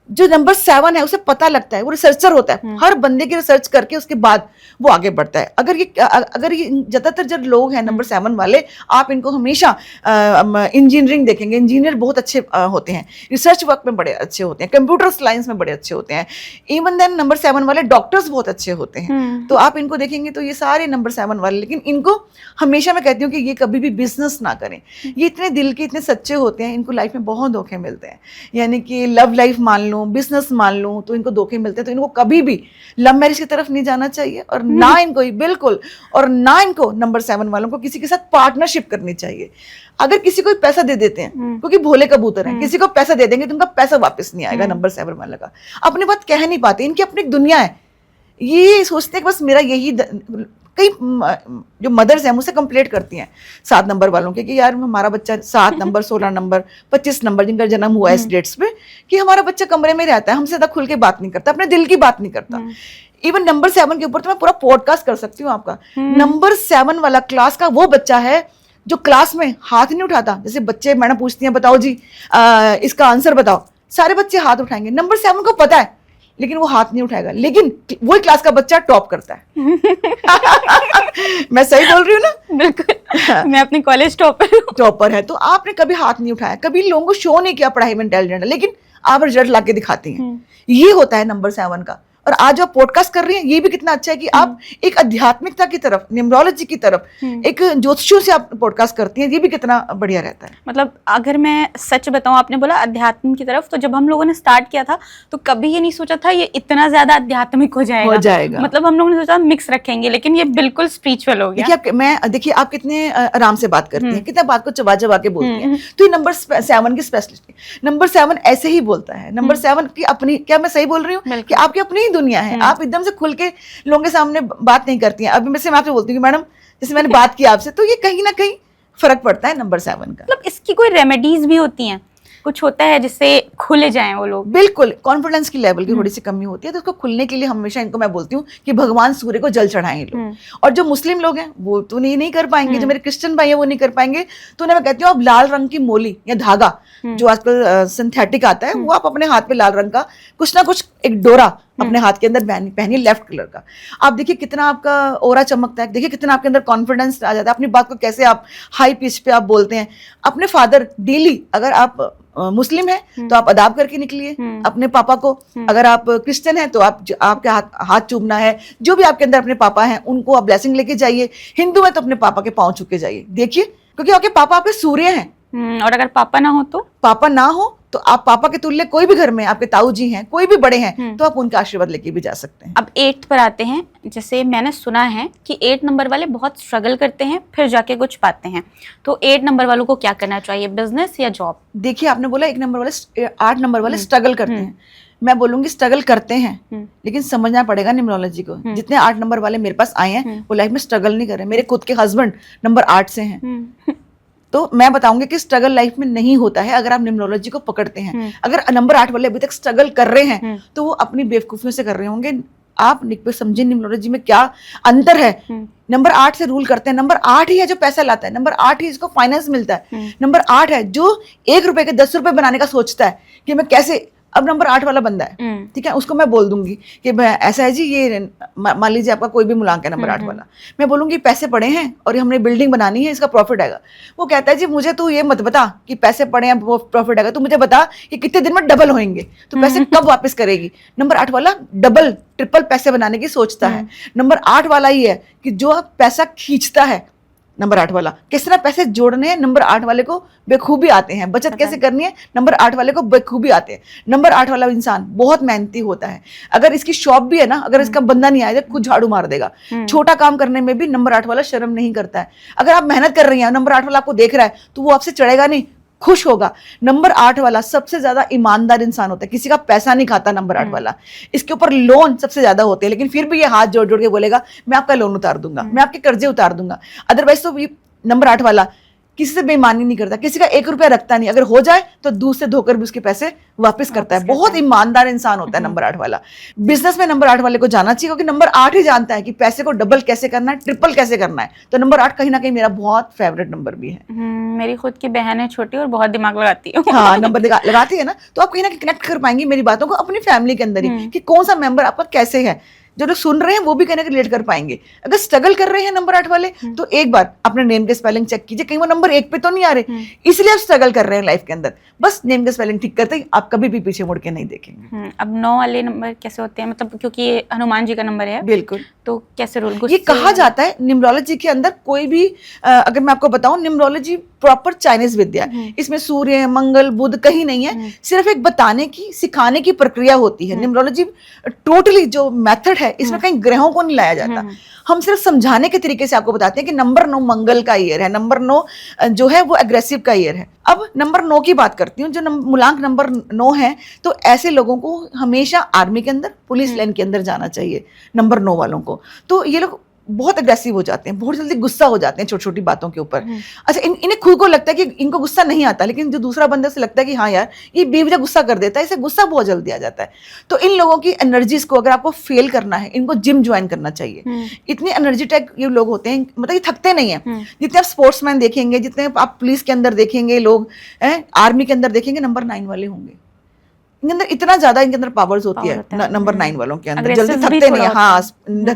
जो नंबर 7 है उसे पता लगता है, वो रिसर्चर होता है, हर बंदे की रिसर्च करके उसके बाद वो आगे बढ़ता है। अगर ये ज्यादातर जो लोग हैं नंबर 7 वाले, आप इनको हमेशा इंजीनियरिंग देखेंगे, इंजीनियर बहुत अच्छे होते हैं, रिसर्च वर्क में बड़े अच्छे होते हैं, कंप्यूटर साइंस में बड़े अच्छे होते हैं। इवन देन नंबर 7 वाले डॉक्टर्स बहुत अच्छे होते हैं। तो आप इनको देखेंगे तो ये सारे नंबर 7 वाले, लेकिन इनको हमेशा मैं कहती हूँ कि ये कभी भी बिजनेस ना करें। ये इतने दिल के, इतने सच्चे होते हैं, इनको लाइफ में बहुत धोखे मिलते हैं। यानी कि लव लाइफ मान लूं, बिजनेस मान लूं, तो इनको धोखे मिलते हैं। तो इनको कभी भी लव मैरिज की तरफ नहीं जाना चाहिए, और ना इनको बिल्कुल, और ना इनको नंबर 7 वालों को किसी के साथ पार्टनरशिप करनी चाहिए। अगर किसी को पैसा दे देते हैं, क्योंकि भोले कबूतर हैं, किसी को पैसा दे देंगे तो उनका पैसा वापस नहीं आएगा। नंबर 7 वाले का अपनी बात कह नहीं पाते, इनकी अपनी दुनिया है। ये सोचते हैं कि बस मेरा यही कई जो मदर्स हैं मुझसे कंप्लेंट करती हैं 7 नंबर वालों के कि यार हमारा बच्चा 7 नंबर, 16 नंबर, 25 नंबर जिनका जन्म हुआ है इस डेट्स पे, कि हमारा बच्चा कमरे में रहता है, हमसे ज्यादा खुल के बात नहीं करता, अपने दिल की बात नहीं करता। इवन नंबर 7 के ऊपर तो मैं पूरा पॉडकास्ट कर सकती हूँ आपका। नंबर 7 वाला क्लास का वो बच्चा है जो क्लास में हाथ नहीं उठाता। जैसे बच्चे, मैडम पूछती हैं बताओ जी इसका आंसर बताओ, सारे बच्चे हाथ उठाएंगे। नंबर 7 को पता है लेकिन वो हाथ नहीं उठाएगा, लेकिन वही क्लास का बच्चा टॉप करता है। मैं सही बोल रही हूँ ना? बिल्कुल। मैं अपने कॉलेज टॉपर है। तो आपने कभी हाथ नहीं उठाया, कभी लोगों को शो नहीं किया पढ़ाई में इंटेलिजेंट है, लेकिन आप रिजल्ट लाके दिखाती हैं। ये होता है नंबर 7 का। और आज आप पॉडकास्ट कर रही हैं, ये भी कितना अच्छा है कि आप एक आध्यात्मिकता की तरफ, न्यूमरोलॉजी की तरफ, एक ज्योतिषियों से आप पॉडकास्ट करती हैं, ये भी कितना बढ़िया रहता है। मतलब अगर मैं सच बताऊं, आपने बोला अध्यात्म की तरफ, तो जब हम लोगों ने स्टार्ट किया था तो कभी ये नहीं सोचा था ये इतना ज्यादा आध्यात्मिक हो जाएगा। मतलब हम लोगों ने सोचा मिक्स रखेंगे, लेकिन ये बिल्कुल स्पिरिचुअल हो गया। देखिए आप कितने आराम से बात करती हैं, कितना बात को चबा चबा के बोलती हैं। तो ये नंबर 7 की स्पेशलिस्ट। नंबर 7 ऐसे ही बोलता है। नंबर 7 की अपनी, क्या मैं सही बोल रही हूँ कि आपकी अपनी दुनिया है, आप एकदम से खुल के लोगों के सामने बात नहीं करती हैं। अभी मैं आपसे बोलती हूँ कि मैडम जैसे मैंने बात की आपसे, तो ये कहीं ना कहीं फर्क पड़ता है नंबर 7 का। मतलब इसकी कोई रेमेडीज भी होती हैं, कुछ होता है जिससे खुले जाएं वो लोग? बिल्कुल, कॉन्फिडेंस की लेवल की थोड़ी सी कमी होती है, तो उसको खुलने के लिए हमेशा इनको मैं बोलती हूँ कि भगवान सूर्य को जल चढ़ाएं लोग। और जो मुस्लिम लोग हैं वो तो नहीं कर पाएंगे, जो मेरे क्रिश्चियन भाई हैं वो नहीं कर पाएंगे, तो उन्हें मैं कहती हूँ आप लाल रंग की मोली या धागा, जो आजकल सिंथेटिक आता है, वो आप अपने हाथ पे लाल रंग का कुछ ना कुछ एक डोरा अपने हाथ के अंदर पहनिए, लेफ्ट कलर का। आप देखिए कितना आपका ओरा चमकता है, देखिए कितना आपके अंदर कॉन्फिडेंस आ जाता है, अपनी बात को कैसे आप हाई पिच पे आप बोलते हैं। अपने फादर डेली, अगर आप मुस्लिम हैं तो आप अदाब करके निकलिए अपने पापा को, अगर आप क्रिश्चियन हैं तो आपके हाथ चूमना है, जो भी आपके अंदर अपने पापा हैं उनको आप ब्लेसिंग लेके जाइए। हिंदू है तो अपने पापा के पाँव छू के जाइए, देखिए, क्योंकि आपके पापा आपके सूर्य हैं। और अगर पापा ना हो तो आप पापा के तुल्य कोई भी घर में आपके ताऊ जी हैं, कोई भी बड़े हैं, तो आप उनका आशीर्वाद लेके भी जा सकते हैं। अब 8 पर आते हैं। जैसे मैंने सुना है कि 8 नंबर वाले बहुत स्ट्रगल करते हैं, फिर जाके कुछ पाते हैं। तो 8 नंबर वालों को क्या करना चाहिए, बिजनेस या जॉब? देखिए आपने बोला 8 नंबर वाले स्ट्रगल करते हैं। मैं बोलूंगी स्ट्रगल करते हैं, लेकिन समझना पड़ेगा न्यूमरोलॉजी को। जितने 8 नंबर वाले मेरे पास आए हैं वो लाइफ में स्ट्रगल नहीं कर रहे। मेरे खुद के हस्बैंड नंबर 8 से हैं। तो मैं बताऊंगी कि स्ट्रगल लाइफ में नहीं होता है अगर आप न्यूमरोलॉजी को पकड़ते हैं। अगर नंबर 8 वाले अभी तक स्ट्रगल कर रहे हैं तो वो अपनी बेवकूफियों से कर रहे होंगे। आप समझिए न्यूमरोलॉजी में क्या अंतर है। नंबर 8 से रूल करते हैं। नंबर 8 ही है जो पैसा लाता है, नंबर 8 ही इसको फाइनेंस मिलता है, नंबर 8 है जो 1 रुपए के 10 रुपए बनाने का सोचता है कि मैं कैसे। अब नंबर 8 वाला बंदा है, ठीक है, उसको मैं बोल दूंगी कि ऐसा है जी, ये मान लीजिए आपका कोई भी मुलांक है नंबर 8 वाला, मैं बोलूंगी पैसे पड़े हैं और हमने बिल्डिंग बनानी है, इसका प्रॉफिट आएगा। वो कहता है जी मुझे तो ये मत बता कि पैसे पड़े हैं वो प्रॉफिट आएगा, तो मुझे बता कि कितने दिन में डबल होंगे, तो पैसे कब वापस करेगी। नंबर 8 वाला डबल ट्रिपल पैसे बनाने की सोचता है। नंबर 8 वाला ही है कि जो पैसा खींचता है नंबर 8 वाला किस तरह पैसे जोड़ने हैं, नंबर 8 वाले को बेखूबी आते हैं। बचत कैसे करनी है, नंबर 8 वाले को बेखूबी आते हैं। नंबर 8 वाला इंसान बहुत मेहनती होता है। अगर इसकी शॉप भी है ना, अगर इसका बंदा नहीं आएगा खुद झाड़ू मार देगा। छोटा काम करने में भी नंबर 8 वाला शर्म नहीं करता है। अगर आप मेहनत कर रही हैं, नंबर 8 वाला आपको देख रहा है, तो वो आपसे चढ़ेगा नहीं, खुश होगा। नंबर 8 वाला सबसे ज्यादा ईमानदार इंसान होता है, किसी का पैसा नहीं खाता नंबर 8 वाला। इसके ऊपर लोन सबसे ज्यादा होते हैं, लेकिन फिर भी ये हाथ जोड़ जोड़ के बोलेगा मैं आपका लोन उतार दूंगा, मैं आपके कर्जे उतार दूंगा। अदरवाइज तो ये नंबर 8 वाला किसी से बेईमानी नहीं करता, किसी का 1 रुपया रखता नहीं, अगर हो जाए तो दूर से धोकर भी उसके पैसे वापस करता है। बहुत ईमानदार इंसान होता है नंबर 8 वाला। बिजनेस में नंबर 8 वाले को जाना चाहिए, क्योंकि नंबर 8 ही जानता है कि पैसे को डबल कैसे करना है, ट्रिपल कैसे करना है। तो नंबर 8 कहीं ना कहीं मेरा बहुत फेवरेट नंबर भी है। मेरी खुद की बहन है छोटी और बहुत दिमाग लगाती है। हाँ, नंबर लगाती है ना, तो आप कहीं ना कहीं कनेक्ट कर पाएंगी मेरी बातों को अपनी फैमिली के अंदर ही, कि कौन सा मेंबर आपका कैसे है। जो लोग सुन रहे हैं वो भी कहने रिलेट कर पाएंगे। अगर स्ट्रगल कर रहे हैं नंबर 8 वाले, तो एक बार अपने नेम के स्पेलिंग चेक कीजिए, कहीं वो नंबर 1 पे तो नहीं आ रहे, इसलिए आप स्ट्रगल कर रहे हैं लाइफ के अंदर। बस नेम के स्पेलिंग ठीक करते ही आप कभी भी पीछे मुड़ के नहीं देखेंगे। अब 9 वाले नंबर कैसे होते हैं, मतलब क्योंकि ये हनुमान जी का नंबर है, बिल्कुल, तो कैसे रोल? ये कहा जाता है न्यूमरोलॉजी के अंदर, कोई भी अगर मैं आपको बताऊं, न्यूमरोलॉजी प्रॉपर चाइनीज विद्या है। इसमें सूर्य, मंगल, बुध कहीं नहीं है, सिर्फ एक बताने की, सिखाने की प्रक्रिया होती है। न्यूमरोलॉजी टोटली जो मेथड है, इसमें कहीं ग्रहों को नहीं लाया जाता। हम सिर्फ समझाने के तरीके से आपको बताते हैं कि नंबर 9 मंगल का ईयर है, नंबर 9 जो है वो एग्रेसिव का ईयर है। अब नंबर 9 की बात करती हूँ, जो मूलांक नंबर 9 है, तो ऐसे लोगों को हमेशा आर्मी के अंदर, पुलिस लाइन के अंदर जाना चाहिए, नंबर 9 वालों को। तो ये लोग बहुत अग्रेसिव हो जाते हैं, बहुत जल्दी गुस्सा हो जाते हैं छोटी छोटी बातों के ऊपर। अच्छा, इन्हें खुद को लगता है कि इनको गुस्सा नहीं आता, लेकिन जो दूसरा बंदा से लगता है कि हाँ यार ये बेवजह गुस्सा कर देता है, इसे गुस्सा बहुत जल्दी आ जाता है। तो इन लोगों की एनर्जीज को अगर आपको फेल करना है, इनको जिम ज्वाइन करना चाहिए। इतनी एनर्जेटिक ये लोग होते हैं, मतलब ये थकते नहीं है। जितने आप स्पोर्ट्समैन देखेंगे, जितने आप पुलिस के अंदर देखेंगे लोग, आर्मी के अंदर देखेंगे, नंबर 9 वाले होंगे। इनके अंदर इतना ज्यादा, इनके अंदर पावर्स होती है नंबर 9 वालों के अंदर, जल्दी थकते नहीं है। हाँ,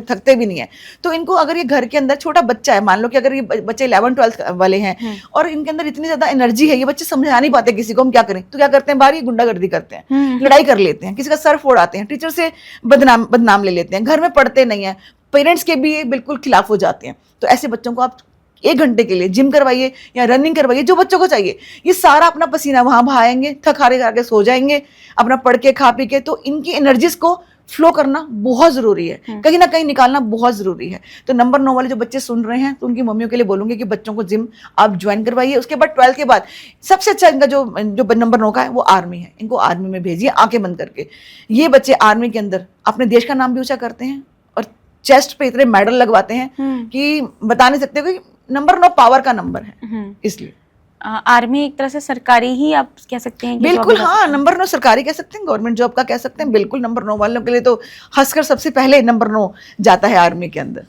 थकते भी नहीं है। तो इनको अगर ये घर के अंदर छोटा बच्चा है, मान लो कि अगर ये बच्चे 11-12 वाले हैं और इनके अंदर इतनी ज्यादा एनर्जी है, ये बच्चे समझा नहीं पाते किसी को, हम क्या करें, तो क्या करते हैं, बाहर गुंडागर्दी करते हैं, लड़ाई कर लेते हैं, किसी का सर फोड़ाते हैं, टीचर से बदनाम ले लेते हैं, घर में पढ़ते नहीं है, पेरेंट्स के भी बिल्कुल खिलाफ हो जाते हैं। तो ऐसे बच्चों को आप 1 घंटे के लिए जिम करवाइए या रनिंग करवाइए, जो बच्चों को चाहिए। ये सारा अपना पसीना वहां बहाएंगे, थक हारे करके सो जाएंगे, अपना पढ़ के खा पी के। तो इनकी एनर्जीज को फ्लो करना बहुत जरूरी है, कहीं ना कहीं निकालना बहुत जरूरी है। तो नंबर 9 वाले जो बच्चे सुन रहे हैं, तो उनकी मम्मियों के लिए बोलूंगी कि बच्चों को जिम आप ज्वाइन करवाइए। उसके बाद 12th के बाद सबसे अच्छा इनका जो नंबर 9 का है वो आर्मी है, इनको आर्मी में भेजिए आंखें बंद करके। ये बच्चे आर्मी के अंदर अपने देश का नाम भी ऊंचा करते हैं और चेस्ट पे इतने मेडल लगवाते हैं कि बता नहीं सकते कि नंबर 9 पावर का नंबर है। इसलिए आर्मी एक तरह से सरकारी ही आप कह सकते हैं? बिल्कुल, हाँ, नंबर 9 सरकारी कह सकते हैं, गवर्नमेंट जॉब का कह सकते हैं। बिल्कुल, नंबर 9 वालों के लिए तो हंसकर सबसे पहले नंबर 9 जाता है आर्मी के अंदर।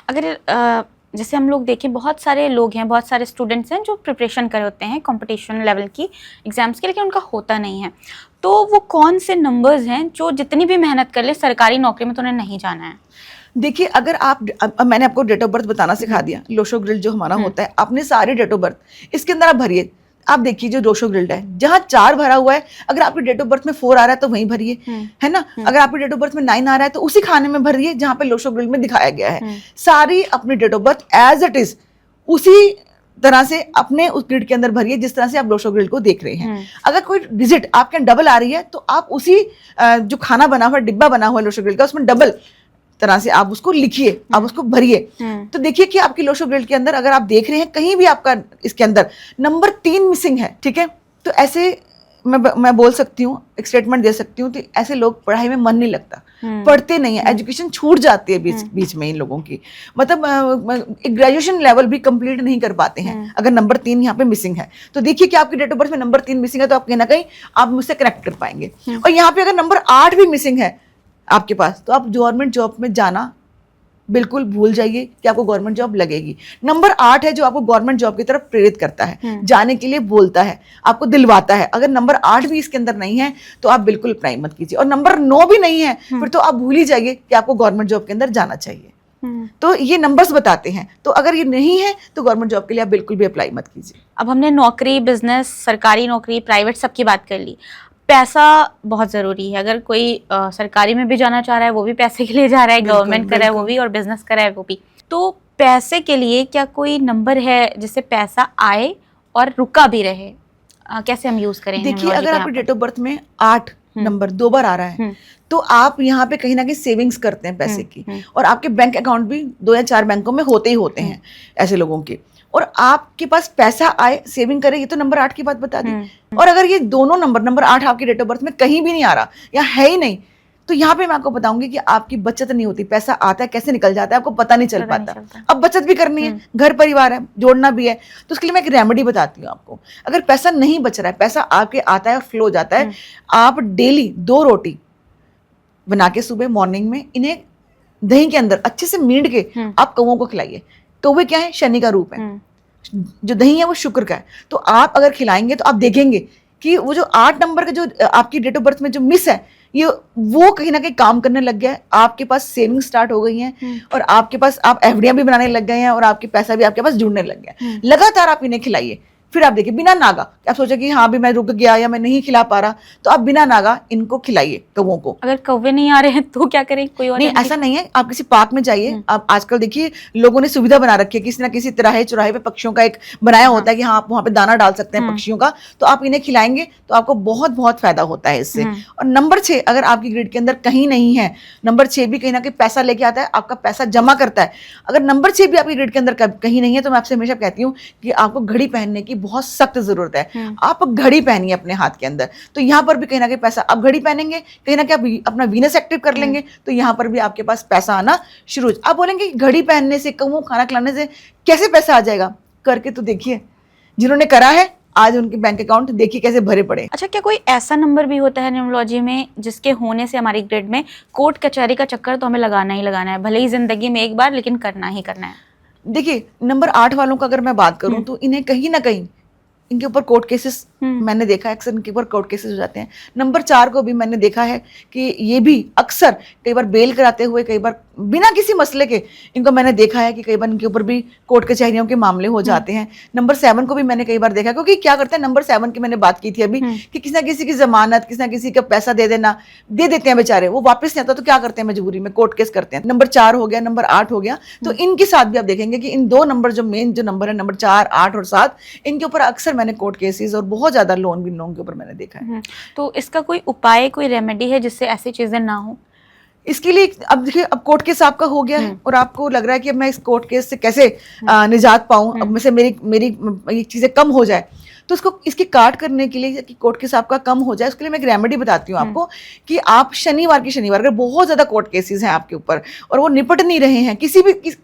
अगर जैसे हम लोग देखें, बहुत सारे लोग हैं, बहुत सारे स्टूडेंट्स हैं जो प्रिपरेशन कर होते हैं कंपटीशन लेवल की एग्जाम्स के, लेकिन उनका होता नहीं है। तो वो कौन से नंबर्स हैं जो जितनी भी मेहनत कर ले, सरकारी नौकरी में तो उन्हें नहीं जाना है? देखिए, अगर आप, मैंने आपको डेट ऑफ बर्थ बताना सिखा दिया, लोशो ग्रिल्ड जो हमारा होता है, आपने सारे डेट ऑफ बर्थ इसके अंदर आप भरिए। आप देखिए जो लोशो ग्रिल्ड है, जहां 4 भरा हुआ है, अगर आपकी डेट ऑफ बर्थ में 4 आ रहा है तो वहीं भरिए, है ना। अगर आपकी डेट ऑफ बर्थ में 9 आ रहा है तो उसी खाने में भरिए जहां पे लोशो ग्रिल्ड में दिखाया गया है। सारी अपनी date of birth as it is उसी तरह से अपने उस ग्रिड के अंदर भरिए जिस तरह से आप लोशो ग्रिल्ड को देख रहे हैं। अगर कोई डिजिट आपके डबल आ रही है तो आप उसी जो खाना बना हुआ, डिब्बा बना हुआ लोशो ग्रिल्ड का, उसमें डबल तरह से आप उसको लिखिए, आप उसको भरिए। तो देखिए कि आपकी लोशो ग्रिल्ड के अंदर अगर आप देख रहे हैं कहीं भी आपका इसके अंदर नंबर 3 मिसिंग है, ठीक है, तो ऐसे मैं बोल सकती हूँ, एक स्टेटमेंट दे सकती हूँ, तो ऐसे लोग पढ़ाई में मन नहीं लगता, पढ़ते नहीं है, एजुकेशन छूट जाती है बीच में इन लोगों की, मतलब एक ग्रेजुएशन लेवल भी कंप्लीट नहीं कर पाते हैं अगर नंबर 3 यहाँ पे मिसिंग है। तो देखिए कि आपकी डेट ऑफ बर्थ में नंबर 3 मिसिंग है, तो आप कहीं ना कहीं आप मुझसे कनेक्ट कर पाएंगे। और यहाँ पे अगर नंबर 8 भी मिसिंग है आपके पास, तो आप गवर्नमेंट जॉब में जाना बिल्कुल भूल जाइए कि आपको गवर्नमेंट जॉब लगेगी। नंबर 8 है जो आपको गवर्नमेंट जॉब की तरफ प्रेरित करता है, जाने के लिए बोलता है, आपको दिलवाता है। अगर नंबर 8 भी इसके अंदर नहीं है तो आप बिल्कुल अप्लाई मत कीजिए। और नंबर 9 भी नहीं है फिर तो आप भूल ही जाइए कि आपको गवर्नमेंट जॉब के अंदर जाना चाहिए। तो ये नंबर्स बताते हैं। तो अगर ये नहीं है तो गवर्नमेंट जॉब के लिए आप बिल्कुल भी अप्लाई मत कीजिए। अब हमने नौकरी, बिजनेस, सरकारी नौकरी, प्राइवेट, सबकी बात कर ली। पैसा बहुत जरूरी है। अगर कोई सरकारी में भी जाना चाह रहा है वो भी पैसे के लिए जा रहा है, गवर्नमेंट कर रहा है वो भी, और बिजनेस कर रहा है वो भी। तो पैसे के लिए क्या कोई नंबर है जिससे पैसा आए और रुका भी रहे? कैसे हम यूज करें? देखिए, अगर आपके डेट ऑफ बर्थ में 8 नंबर 2 बार आ रहा है तो आप यहाँ पे कहीं ना कहीं सेविंग्स करते हैं पैसे की, और आपके बैंक अकाउंट भी 2 या 4 बैंकों में होते ही होते हैं ऐसे लोगों के, और आपके पास पैसा आए, सेविंग करे, ये तो नंबर 8 की बात बता दी। और अगर ये दोनों नंबर 8 आपके डेट ऑफ बर्थ में कहीं भी नहीं आ रहा या है ही नहीं, तो यहाँ पे मैं आपको बताऊंगी कि आपकी बचत नहीं होती। पैसा आता है, कैसे निकल जाता है आपको पता नहीं चल पाता। अब बचत भी करनी है, घर परिवार है, जोड़ना भी है, तो उसके लिए मैं एक रेमेडी बताती हूँ आपको। अगर पैसा नहीं बच रहा है, पैसा आपके आता है और फ्लो जाता है, आप डेली 2 रोटी बना के सुबह मॉर्निंग में इन्हें दही के अंदर अच्छे से मींड के आप कौवों को खिलाइए। कौवे क्या है? शनि का रूप है। जो दही है वो शुक्र का है। तो आप अगर खिलाएंगे तो आप देखेंगे कि वो जो 8 नंबर का जो आपकी डेट ऑफ बर्थ में जो मिस है, ये वो कहीं ना कहीं काम करने लग गया है। आपके पास सेविंग स्टार्ट हो गई है, और आपके पास आप एफडियां भी बनाने लग गए हैं, और आपके पैसा भी आपके पास जुड़ने लग गया है। लगातार आप इन्हें खिलाइए, फिर आप देखिए बिना नागा, आप सोचे कि हाँ भी मैं रुक गया या मैं नहीं खिला पा रहा, तो आप बिना नागा इनको खिलाइए कौवों को। अगर कौवे नहीं आ रहे हैं तो क्या करें? कोई और नहीं, ऐसा नहीं है। आप किसी पार्क में जाइए। आप आजकल देखिए लोगों ने सुविधा बना रखी है, किसी ना किसी तिराहे चौराहे पे पक्षियों का एक बनाया होता है कि हाँ आप वहाँ पे दाना डाल सकते हैं पक्षियों का, तो आप इन्हें खिलाएंगे तो आपको बहुत बहुत फायदा होता है इससे। और नंबर 6 अगर आपकी ग्रिड के अंदर कहीं नहीं है, नंबर 6 भी कहीं ना कहीं पैसा लेके आता है, आपका पैसा जमा करता है। अगर नंबर 6 भी आपकी ग्रिड के अंदर कहीं नहीं है, तो मैं आपसे हमेशा कहती हूँ कि आपको घड़ी पहनने की बहुत सख्त जरूरत है। आप घड़ी पहनिए अपने हाथ के अंदर, तो यहाँ पर भी कहीं ना कहीं पैसा, आप घड़ी पहनेंगे कहीं ना कहीं आप अपना वीनस एक्टिव कर लेंगे, तो यहाँ पर भी आपके पास पैसा आना शुरू। आप बोलेंगे घड़ी पहनने से, कौवों खाना खिलाने से कैसे पैसा आ जाएगा? करके तो देखिए, जिन्होंने करा है आज उनके बैंक अकाउंट देखिए कैसे भरे पड़े। अच्छा, क्या कोई ऐसा नंबर भी होता है न्यूमरोलॉजी में जिसके होने से हमारी ग्रिड में कोर्ट कचहरी का चक्कर तो हमें लगाना ही लगाना है, भले ही जिंदगी में एक बार, लेकिन करना ही करना है? देखिए, नंबर 8 वालों का अगर मैं बात करूं तो इन्हें कहीं ना कहीं इनके ऊपर कोर्ट केसेस मैंने देखा है, अक्सर इनके ऊपर कोर्ट केसेस हो जाते हैं। नंबर 4 को भी मैंने देखा है कि ये भी अक्सर कई बार बेल कराते हुए, कई बार बिना किसी मसले के, इनको मैंने देखा है कि कई बार इनके ऊपर भी कोर्ट कचहरियों के मामले हो जाते हैं। नंबर 7 को भी मैंने कई बार देखा, क्योंकि क्या करते हैं, नंबर 7 की मैंने बात की थी अभी कि किसी ना किसी की जमानत, किसी ना किसी का पैसा दे देते हैं बेचारे, वो वापस नहीं आता, तो क्या करते हैं, मजबूरी में कोर्ट केस करते हैं। नंबर 4 हो गया, नंबर 8 हो गया, तो इनके साथ भी आप देखेंगे कि इन 2 नंबर जो मेन जो नंबर है, नंबर 4, 8 और 7, इनके ऊपर अक्सर मैंने कोर्ट केसेस और बहुत ज्यादा लोन भी लोगों के ऊपर मैंने देखा है। तो इसका कोई उपाय, कोई रेमेडी है जिससे ऐसी चीजें ना हो? इसके लिए अब देखिए, अब कोर्ट केस आपका हो गया है और आपको लग रहा है कि अब मैं इस कोर्ट केस से कैसे निजात पाऊं, अब में से मेरी ये चीजें कम हो जाए, तो इसको इसकी काट करने के लिए कि कोर्ट केस आपका कम हो जाए, उसके लिए मैं एक रेमेडी बताती हूँ आपको कि आप शनिवार अगर बहुत ज्यादा कोर्ट केसेस हैं आपके ऊपर और वो निपट नहीं रहे हैं,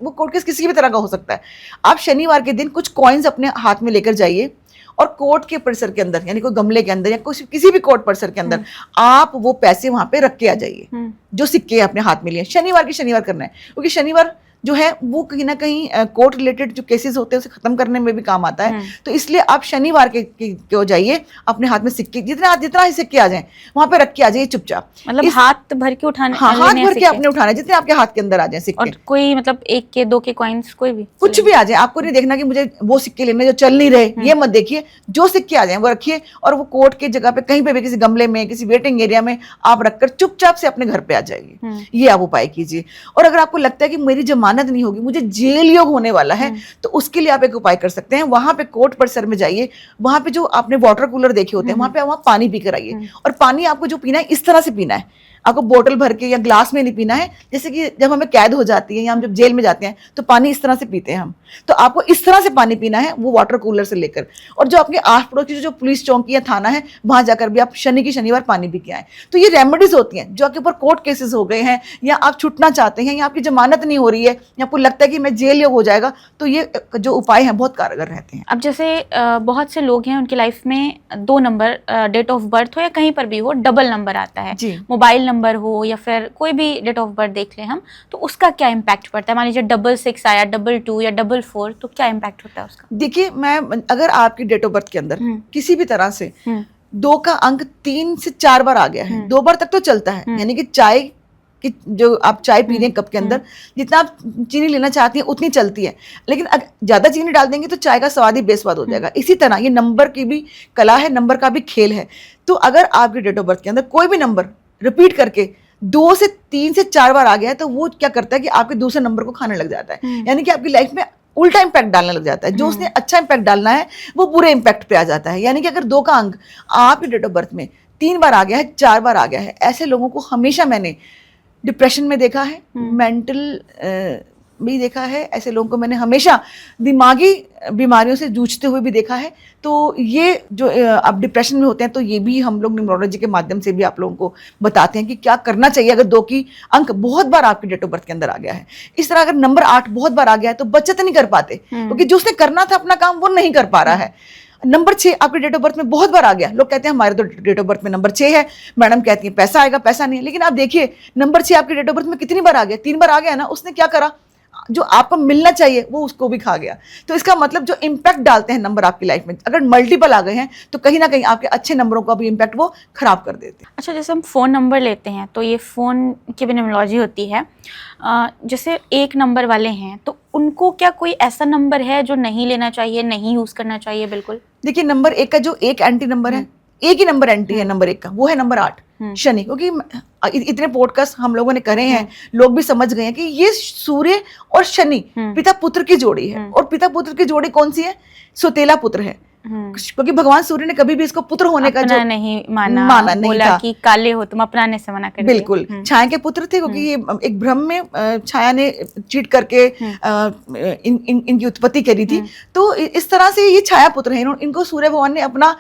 वो कोर्ट केस किसी भी तरह का हो सकता है, आप शनिवार के दिन कुछ कॉइन्स अपने हाथ में लेकर जाइए और कोर्ट के परिसर के अंदर, यानी कोई गमले के अंदर या किसी भी कोर्ट परिसर के अंदर आप वो पैसे वहां पे रख के आ जाइए, जो सिक्के अपने हाथ में लिए। शनिवार करना है, क्योंकि शनिवार जो है वो कहीं ना कहीं कोर्ट रिलेटेड जो केसेस होते हैं उसे खत्म करने में भी काम आता है। तो इसलिए आप शनिवार के जाइए, अपने हाथ में सिक्के जितना ही सिक्के आ जाएं वहां पे रख के आ जाइए चुपचाप। मतलब हाथ भर के उठाने? हाँ, हाथ भर के अपने उठाने, जितने आपके हाथ के अंदर आ जाए सिक्के। और कोई मतलब 1 के 2 के कॉइन्स, कोई भी कुछ भी आ जाए, आपको नहीं देखना कि मुझे वो सिक्के लेने जो चल नहीं रहे, ये मत देखिए, जो सिक्के आ जाए वो रखिए और वो कोर्ट की जगह पे कहीं पे भी, किसी गमले में, किसी वेटिंग एरिया में आप रखकर चुपचाप से अपने घर पे आ जाइए। ये आप उपाय कीजिए। और अगर आपको लगता है कि मेरी जमानत नहीं होगी, मुझे जेल योग होने वाला है, तो उसके लिए आप एक उपाय कर सकते हैं। वहां पे कोर्ट परिसर में जाइए, वहां पे जो आपने वाटर कूलर देखे होते हैं, वहां पानी पी कर आइए। और पानी आपको जो पीना है इस तरह से पीना है, आपको बोतल भर के या ग्लास में नहीं पीना है। जैसे कि जब हमें कैद हो जाती है या हम जब जेल में जाते हैं तो पानी इस तरह से पीते हैं हम, तो आपको इस तरह से पानी पीना है, वो वाटर कूलर से लेकर। और जो आपके आस पड़ोस की जो पुलिस चौकी या थाना है, वहां जाकर भी आप शनिवार पानी पी के आए। तो ये रेमेडीज होती हैं जो आपके ऊपर कोर्ट केसेस हो गए हैं, या आप छूटना चाहते हैं, या आपकी जमानत नहीं हो रही है, या आपको लगता है कि मैं जेल योग हो जाएगा, तो ये जो उपाय हैं बहुत कारगर रहते हैं। अब जैसे बहुत से लोग हैं उनकी लाइफ में 2 नंबर, डेट ऑफ बर्थ हो या कहीं पर भी हो, डबल नंबर आता है, मोबाइल नंबर हो या फिर कोई भी डेट ऑफ बर्थ देख लें हम, तो उसका क्या इम्पैक्ट पड़ता है? मान लीजिए 66 आया, 22 या 44, तो क्या इम्पैक्ट होता है उसका? देखिए, अगर आपकी डेट ऑफ बर्थ के अंदर किसी भी तरह से 2 का अंक 3 से 4 बार आ गया है, 2 बार तक तो चलता है, यानी कि चाय कि जो आप चाय पी रहे हैं कप के अंदर, जितना आप चीनी लेना चाहती हैं उतनी चलती है, लेकिन अगर ज़्यादा चीनी डाल देंगे तो चाय का स्वाद ही बेस्वाद हो जाएगा। इसी तरह ये नंबर की भी कला है, नंबर का भी खेल है। तो अगर आपके डेट ऑफ बर्थ के अंदर कोई भी नंबर रिपीट करके 2 से 3 से 4 बार आ गया है, तो वो क्या करता है कि आपके दूसरे नंबर को खाने लग जाता है, यानी कि आपकी लाइफ में उल्टा इम्पैक्ट डालने लग जाता है। जो उसने अच्छा इम्पैक्ट डालना है वो पूरे इम्पैक्ट पे आ जाता है। यानी कि अगर 2 का अंक आपके डेट ऑफ बर्थ में 3 बार आ गया है, 4 बार आ गया है, ऐसे लोगों को हमेशा मैंने डिप्रेशन में देखा है, मेंटल भी देखा है। ऐसे लोगों को मैंने हमेशा दिमागी बीमारियों से जूझते हुए भी देखा है। तो ये जो अब डिप्रेशन में होते हैं, तो ये भी हम लोग न्यूमरोलॉजी के माध्यम से भी आप लोगों को बताते हैं कि क्या करना चाहिए अगर 2 की अंक बहुत बार आपके डेट ऑफ बर्थ के अंदर आ गया है। इस तरह अगर नंबर 8 बहुत बार आ गया है तो बचत नहीं कर पाते, क्योंकि जो उसने करना था अपना काम वो नहीं कर पा रहा है। नंबर 6 आपके डेट ऑफ बर्थ में बहुत बार आ गया, लोग कहते हैं हमारे तो डेट ऑफ बर्थ में नंबर 6 है, मैडम कहती है पैसा आएगा, पैसा नहीं है। लेकिन आप देखिए नंबर 6 आपके डेट ऑफ बर्थ में कितनी बार आ गया, 3 बार आ गया ना, उसने क्या करा, जो आपको मिलना चाहिए वो उसको भी खा गया। तो इसका मतलब जो इम्पैक्ट डालते हैं नंबर आपकी लाइफ में, अगर मल्टीपल आ गए हैं तो कहीं ना कहीं आपके अच्छे नंबरों का भी इम्पैक्ट वो खराब कर देते हैं। अच्छा, जैसे हम फ़ोन नंबर लेते हैं तो ये फ़ोन की भी न्यूमरोलॉजी होती है। जैसे 1 नंबर वाले हैं तो उनको क्या कोई ऐसा नंबर है जो नहीं लेना चाहिए, नहीं यूज़ करना चाहिए? बिल्कुल। देखिए नंबर 1 का जो एक एंटी नंबर है, एक ही नंबर एंटी है नंबर 1 का, वो है नंबर 8 शनि। क्योंकि इतने पॉडकास्ट हम लोगों ने करे हैं, लोग भी समझ गए हैं कि ये सूर्य और शनि पिता पुत्र की जोड़ी है। और पिता पुत्र की जोड़ी कौन सी है? सौतेला पुत्र है। क्योंकि भगवान सूर्य ने कभी भी इसको पुत्र होने का जो नहीं माना नहीं बोला था कि काले हो तुम, अपनाने से मना कर दिया। बिल्कुल छाया के पुत्र थे, क्योंकि ये एक भ्रम में छाया ने चीट करके इनकी उत्पत्ति करी थी। तो इस तरह से ये छाया पुत्र है। इनको सूर्य भगवान ने अपना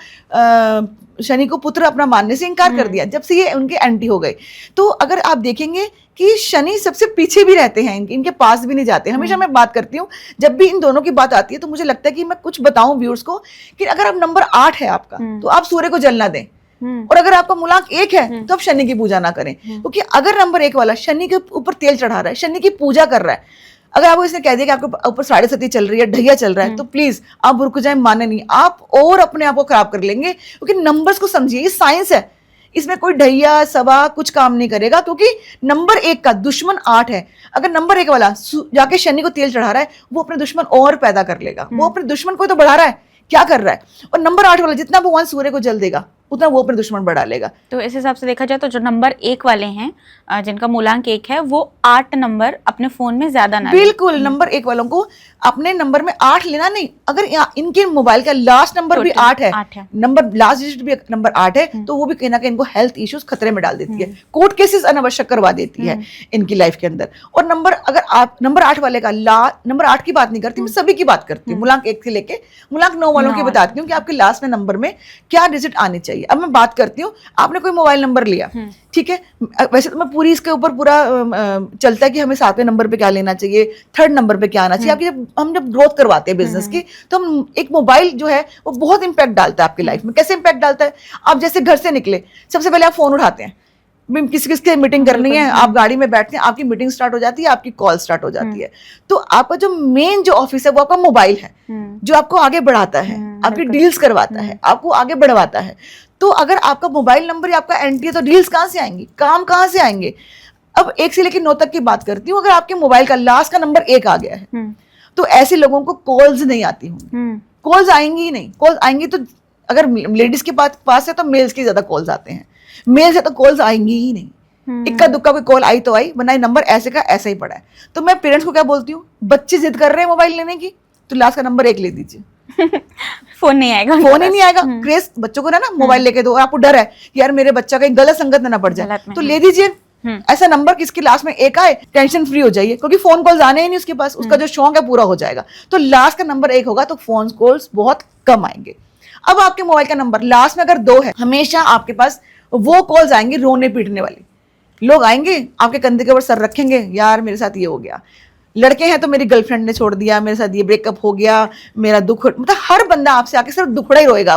शनि को पुत्र अपना मानने से इनकार कर दिया जब से ये उनके एंटी हो गए। तो अगर आप देखेंगे कि शनि सबसे पीछे भी रहते हैं, इनके पास भी नहीं जाते। हमेशा मैं बात करती हूँ, जब भी इन दोनों की बात आती है तो मुझे लगता है कि मैं कुछ बताऊं व्यूअर्स को कि अगर आप नंबर 8 है आपका तो आप सूर्य को जलना दें, और अगर आपका मूलांक 1 है तो आप शनि की पूजा ना करें। क्योंकि अगर नंबर 1 वाला शनि के ऊपर तेल चढ़ा रहा है, शनि की पूजा कर रहा है, अगर आपको इसने कह दिया कि आपके ऊपर 7.5 चल रही है, ढैया चल रहा है, तो प्लीज आप रुक जाए, माने नहीं, आप और अपने आप को खराब कर लेंगे। क्योंकि नंबर्स को समझिए, ये साइंस है, इसमें कोई ढैया सवा कुछ काम नहीं करेगा। क्योंकि नंबर 1 का दुश्मन 8 है। अगर नंबर 1 वाला जाके शनि को तेल चढ़ा रहा है, वो अपने दुश्मन और पैदा कर लेगा। वो अपने दुश्मन को तो बढ़ा रहा है, क्या कर रहा है। और नंबर 8 वाला जितना भगवान सूर्य को जल देगा उतना वो अपने दुश्मन बढ़ा लेगा। तो इस हिसाब से देखा जाए तो जो नंबर 1 वाले हैं, जिनका मूलांक 1 है, वो 8 नंबर अपने फोन में ज्यादा ना। बिल्कुल नंबर 1 वालों को अपने नंबर में 8 लेना नहीं। अगर इनके मोबाइल का लास्ट नंबर भी 8 है, नंबर लास्ट डिजिट भी नंबर 8 है, तो वो भी कहीं ना कहीं इनको हेल्थ इश्यूज खतरे में डाल देती है, कोर्ट केसेस अनावश्यक करवा देती है इनकी लाइफ के अंदर। और नंबर अगर आप नंबर 8 वाले का नंबर 8 की बात नहीं करती, मैं सभी की बात करती हूँ, मूलांक 1 से लेके मूलांक 9 वालों की बताती हूँ कि आपके लास्ट में नंबर में क्या डिजिट आनी चाहिए। अब मैं बात करती हूँ, आपने कोई मोबाइल नंबर लिया, ठीक है, वैसे तो मैं पूरी इसके ऊपर पूरा चलता है कि हमें 7वें नंबर पे क्या लेना चाहिए, 3rd नंबर पे क्या आना चाहिए। आपकी हम जब ग्रोथ करवाते हैं बिजनेस की, तो हम एक मोबाइल जो है वो बहुत इंपैक्ट डालता है आपकी लाइफ में। कैसे इंपैक्ट डालता है? आप जैसे घर से निकले, सबसे पहले आप फोन उठाते हैं, किसकी मीटिंग करनी है, आप गाड़ी में बैठते हैं, आपकी मीटिंग स्टार्ट हो जाती है, आपकी कॉल स्टार्ट हो जाती है। तो आपका जो मेन जो ऑफिस है वो आपका मोबाइल है, जो आपको आगे बढ़ाता है, आपकी डील्स करवाता है, आपको आगे बढ़वाता है। तो अगर आपका मोबाइल नंबर या आपका एंट्री है तो डील्स कहाँ से आएंगी, काम कहाँ से आएंगे? अब 1 से लेकर 9 तक की बात करती हूँ। अगर आपके मोबाइल का लास्ट का नंबर 1 आ गया है तो ऐसे लोगों को कॉल्स नहीं आती होंगी, कॉल्स आएंगी ही नहीं। कॉल्स आएंगी तो अगर लेडीज के पास है तो मेल्स की ज्यादा कॉल्स आते हैं, मेल से तो कॉल्स आएंगी ही नहीं। इक्का दुक्का कोई कॉल आई तो आई, वरना नंबर ऐसे का ऐसा ही पड़ा है। तो मैं पेरेंट्स को क्या बोलती हूँ, बच्चे जिद कर रहे हैं मोबाइल लेने की तो लास्ट का नंबर 1 ले दीजिए, फोन नहीं आएगा, फोन ही नहीं आएगा। क्रेज बच्चों को ना मोबाइल लेके दो, आपको डर है कि यार मेरे बच्चा कहीं गलत संगत में ना पड़ जाए, तो ले दीजिए ऐसा नंबर किसके लास्ट में 1 आए, टेंशन फ्री हो जाइए। क्योंकि फोन कॉल्स आने ही नहीं उसके पास, उसका जो शौक है पूरा हो जाएगा। तो लास्ट का नंबर 1 होगा तो फोन कॉल्स बहुत कम आएंगे। अब आपके मोबाइल का नंबर लास्ट में अगर 2 है, हमेशा आपके पास वो कॉल्स आएंगे रोने पीटने वाली। लोग आएंगे आपके कंधे के ऊपर सर रखेंगे, यार मेरे साथ ये हो गया। लड़के हैं तो मेरी गर्लफ्रेंड ने छोड़ दिया, मेरे साथ ये ब्रेकअप हो गया, मेरा दुख, मतलब हर बंदा आपसे आके सिर्फ दुखड़ा ही रोएगा,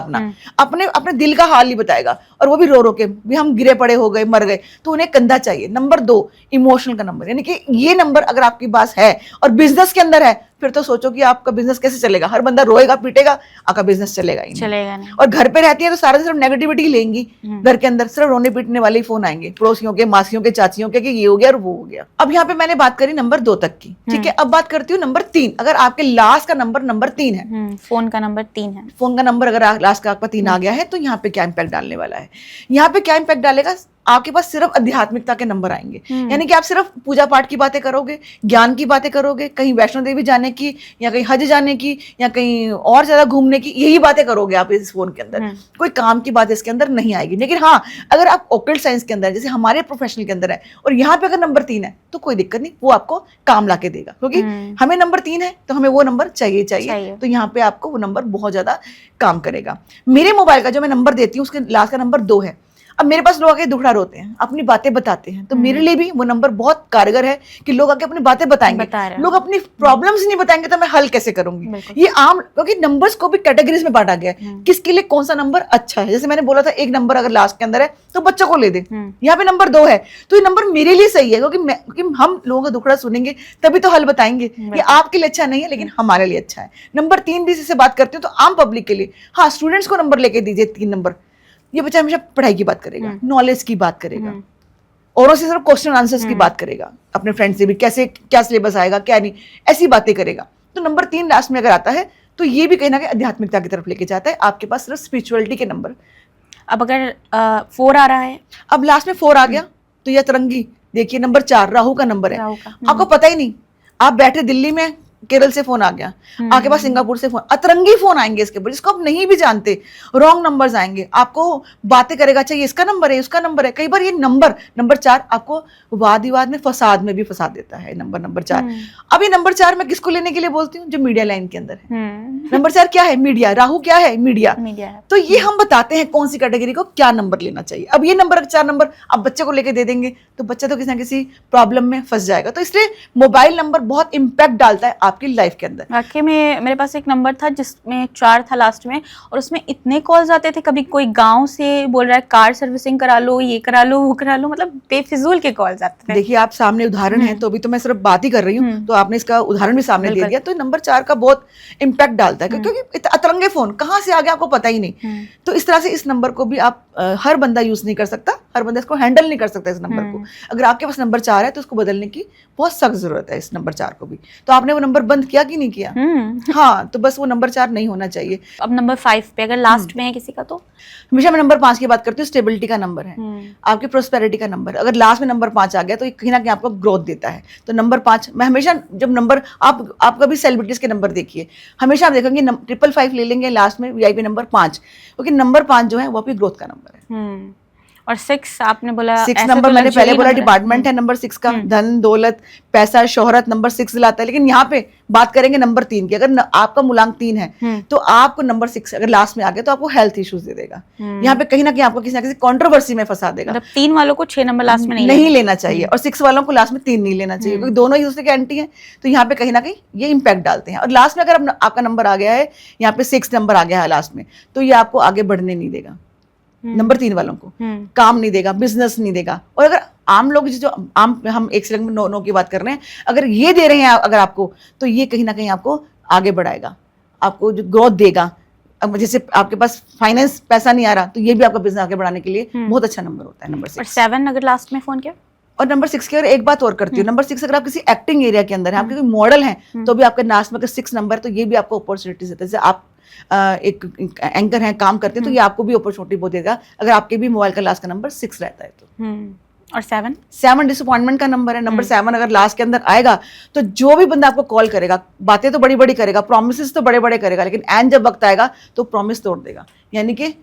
अपने दिल का हाल ही बताएगा। और वो भी रो रो के, भी हम गिरे पड़े हो गए, मर गए, तो उन्हें कंधा चाहिए। नंबर 2 इमोशनल का नंबर, यानी कि ये नंबर अगर आपके पास है और बिजनेस के अंदर है, फिर तो सोचो कि आपका बिजनेस कैसे चलेगा। हर बंदा रोएगा पीटेगा, आपका बिजनेस चलेगा ही नहीं। और घर पे रहती है तो सारा सिर्फ नेगेटिविटी लेंगी, घर के अंदर सिर्फ रोने पीटने वाले ही फोन आएंगे, पड़ोसियों के, मासियों के, चाचियों के, कि ये हो गया और वो हो गया। अब यहाँ पे मैंने बात करी नंबर 2 तक की, ठीक है। अब बात करती हूँ नंबर 3। अगर आपके लास्ट का नंबर 3 है, फोन का नंबर 3 है, फोन का नंबर अगर लास्ट का आपका 3 आ गया है, तो यहाँ पे क्या इम्पैक्ट डालने वाला है? यहाँ पे क्या इम्पैक्ट डालेगा? आपके पास सिर्फ आध्यात्मिकता के नंबर आएंगे, यानी कि आप सिर्फ पूजा पाठ की बातें करोगे, ज्ञान की बातें करोगे, कहीं वैष्णो देवी जाने की या कहीं हज जाने की या कहीं और ज्यादा घूमने की, यही बातें करोगे आप इस फोन के अंदर। कोई काम की बात इसके अंदर नहीं आएगी। लेकिन हाँ, अगर आप ऑकल्ट साइंस के अंदर, जैसे हमारे प्रोफेशनल के अंदर है, और यहाँ पे अगर नंबर 3 है, तो कोई दिक्कत नहीं, वो आपको काम ला के देगा, क्योंकि हमें नंबर 3 है तो हमें वो नंबर चाहिए। तो यहाँ पे आपको वो नंबर बहुत ज्यादा काम करेगा। मेरे मोबाइल का जो मैं नंबर देती हूँ, उसके लास्ट का नंबर 2 है। अब मेरे पास लोग आके दुखड़ा रोते हैं, अपनी बातें बताते हैं, तो मेरे लिए भी वो नंबर बहुत कारगर है कि लोग आके अपनी बातें बताएंगे। लोग अपनी प्रॉब्लम्स नहीं बताएंगे तो मैं हल कैसे करूंगी? ये आम, क्योंकि नंबर्स को भी कैटेगरीज में बांटा गया है, किसके लिए कौन सा नंबर अच्छा है। जैसे मैंने बोला था, एक नंबर अगर लास्ट के अंदर है तो बच्चों को ले दे, यहाँ पे नंबर 2 है तो ये नंबर मेरे लिए सही है, क्योंकि हम लोगों का दुखड़ा सुनेंगे तभी तो हल बताएंगे। ये आपके लिए अच्छा नहीं है, लेकिन हमारे लिए अच्छा है। नंबर 3 भी से बात करते हो तो आम पब्लिक के लिए, हाँ, स्टूडेंट्स को नंबर लेके दीजिए 3 नंबर। ये बच्चा हमेशा पढ़ाई की बात करेगा, नॉलेज की बात करेगा, औरों से सिर्फ क्वेश्चन आंसर्स की बात करेगा, अपने फ्रेंड से भी कैसे क्या सिलेबस आएगा क्या नहीं, ऐसी बातें करेगा। तो नंबर 3 लास्ट में अगर आता है तो ये भी कहीं ना कहीं आध्यात्मिकता की तरफ लेके जाता है। आपके पास सिर्फ स्पिरिचुअलिटी के नंबर। अब अगर 4 आ रहा है, अब लास्ट में 4 आ गया तो ये अतरंगी, देखिए नंबर 4 राहु का नंबर है। आपको पता ही नहीं, आप बैठे दिल्ली में, केरल से फोन आ गया, आपके पास सिंगापुर से फोन, अतरंगी फोन आएंगे इसके ऊपर, जिसको आप नहीं भी जानते, रॉन्ग नंबर्स आएंगे, आपको बातें करेगा, अच्छा ये इसका नंबर है, उसका नंबर है। कई बार ये नंबर 4 आपको वाद विवाद में, फसाद में भी फंसा देता है। नंबर 4। अब ये नंबर 4 मैं किसको लेने के लिए बोलती हूँ? जो मीडिया लाइन के अंदर है। नंबर 4 क्या है? मीडिया। राहु क्या है? मीडिया। तो ये हम बताते हैं कौन सी कैटेगरी को क्या नंबर लेना चाहिए। अब ये नंबर 4 नंबर आप बच्चे को लेके दे देंगे तो बच्चा तो किसी ना किसी प्रॉब्लम में फंस जाएगा। तो इसलिए मोबाइल नंबर बहुत इंपैक्ट डालता है आपकी लाइफ के अंदर। वाकई में मेरे पास एक नंबर था जिसमें 4 था लास्ट में, और उसमें इतने कॉल्स आते थे, कभी कोई गांव से बोल रहा है कार सर्विसिंग करा लो, ये करा लो, वो करा लो, मतलब बेफिजूल के कॉल्स आते थे। देखिए, आप सामने उदाहरण है, तो अभी तो मैं सिर्फ बात ही कर रही हूँ, तो आपने इसका उदाहरण भी सामने दे दिया। तो नंबर 4 का बहुत इंपैक्ट डालता है, क्योंकि अतरंगे फोन कहाँ से आ गया आपको पता ही नहीं। तो इस तरह से इस नंबर को भी आप हर बंदा यूज नहीं कर सकता, हर बंदा इसको हैंडल नहीं कर सकता इस नंबर को। अगर आपके पास नंबर 4 है तो उसको बदलने की बहुत सख्त जरूरत है, इस नंबर 4 को भी। तो आपने वो नंबर बंद किया कि नहीं किया? हाँ, तो बस वो नंबर 4 नहीं होना चाहिए। अब नंबर 5 पे अगर लास्ट में है किसी का, तो हमेशा मैं नंबर 5 की बात करती हूँ। स्टेबिलिटी का नंबर है, आपकी प्रोस्पेरिटी का नंबर। अगर लास्ट में नंबर 5 आ गया तो कहीं ना कहीं आपको ग्रोथ देता है। तो नंबर 5 मैं हमेशा, जब नंबर आप कभी सेलिब्रिटीज के नंबर देखिए, हमेशा आप देखेंगे 555 ले लेंगे लास्ट में, वीआईपी नंबर 5, क्योंकि नंबर 5 जो है वो आपकी ग्रोथ का नंबर है। और 6 आपने बोला, 6 नंबर मैंने पहले बोला डिपार्टमेंट है नंबर 6 का, धन दौलत पैसा शोहरत नंबर 6 लाता है। लेकिन यहाँ पे बात करेंगे नंबर 3 की। अगर आपका मूलांक 3 है तो आपको नंबर 6 अगर लास्ट में आ गया तो आपको हेल्थ इश्यूज दे देगा। यहाँ पे कहीं ना कहीं आपको किसी ना किसी कंट्रोवर्सी में फंसा देगा। मतलब 3 वालों को 6 नंबर लास्ट में नहीं लेना चाहिए, और 6 वालों को लास्ट में 3 नहीं लेना चाहिए, क्योंकि दोनों ही दूसरे के एंटी हैं। तो यहाँ पे कहीं ना कहीं ये इंपैक्ट डालते हैं। और लास्ट में अगर आपका नंबर आ गया है, यहाँ पे 6 नंबर आ गया है लास्ट में, तो ये आपको आगे बढ़ने नहीं देगा। नंबर 3 वालों को काम नहीं देगा, बिजनेस नहीं देगा। और अगर आम लोग जो हम एक सेकंड में नो की बात कर रहे हैं, अगर ये दे रहे हैं अगर आपको, तो ये कहीं ना कहीं आपको आगे बढ़ाएगा, आपको जो ग्रोथ देगा। अब जैसे आपके पास फाइनेंस पैसा नहीं आ रहा, तो ये भी आपका बिजनेस आगे बढ़ाने के लिए बहुत अच्छा नंबर होता है नंबर 6। और 7 अगर लास्ट में फोन किया, और नंबर 6 की अगर एक बात और करती हूँ, नंबर 6 अगर आप किसी एक्टिंग एरिया के अंदर है, आपके कोई मॉडल हैं, तो भी आपके लास्ट में अगर 6 नंबर, तो ये भी आपको अपॉर्चुनिटी देता है। जैसे आप एक एंकर हैं, काम करते हैं, तो ये आपको भी अपॉर्चुनिटी बहुत देगा अगर आपके भी मोबाइल का लास्ट का नंबर 6 रहता है तो। और 7 डिसअपॉइंटमेंट का नंबर है। नंबर 7 अगर लास्ट के अंदर आएगा तो जो भी बंदा आपको कॉल करेगा, बातें तो बड़ी बड़ी करेगा, प्रॉमिसेस तो बड़े बड़े करेगा, लेकिन एंड जब वक्त आएगा तो प्रॉमिस तोड़ देगा। यानी कि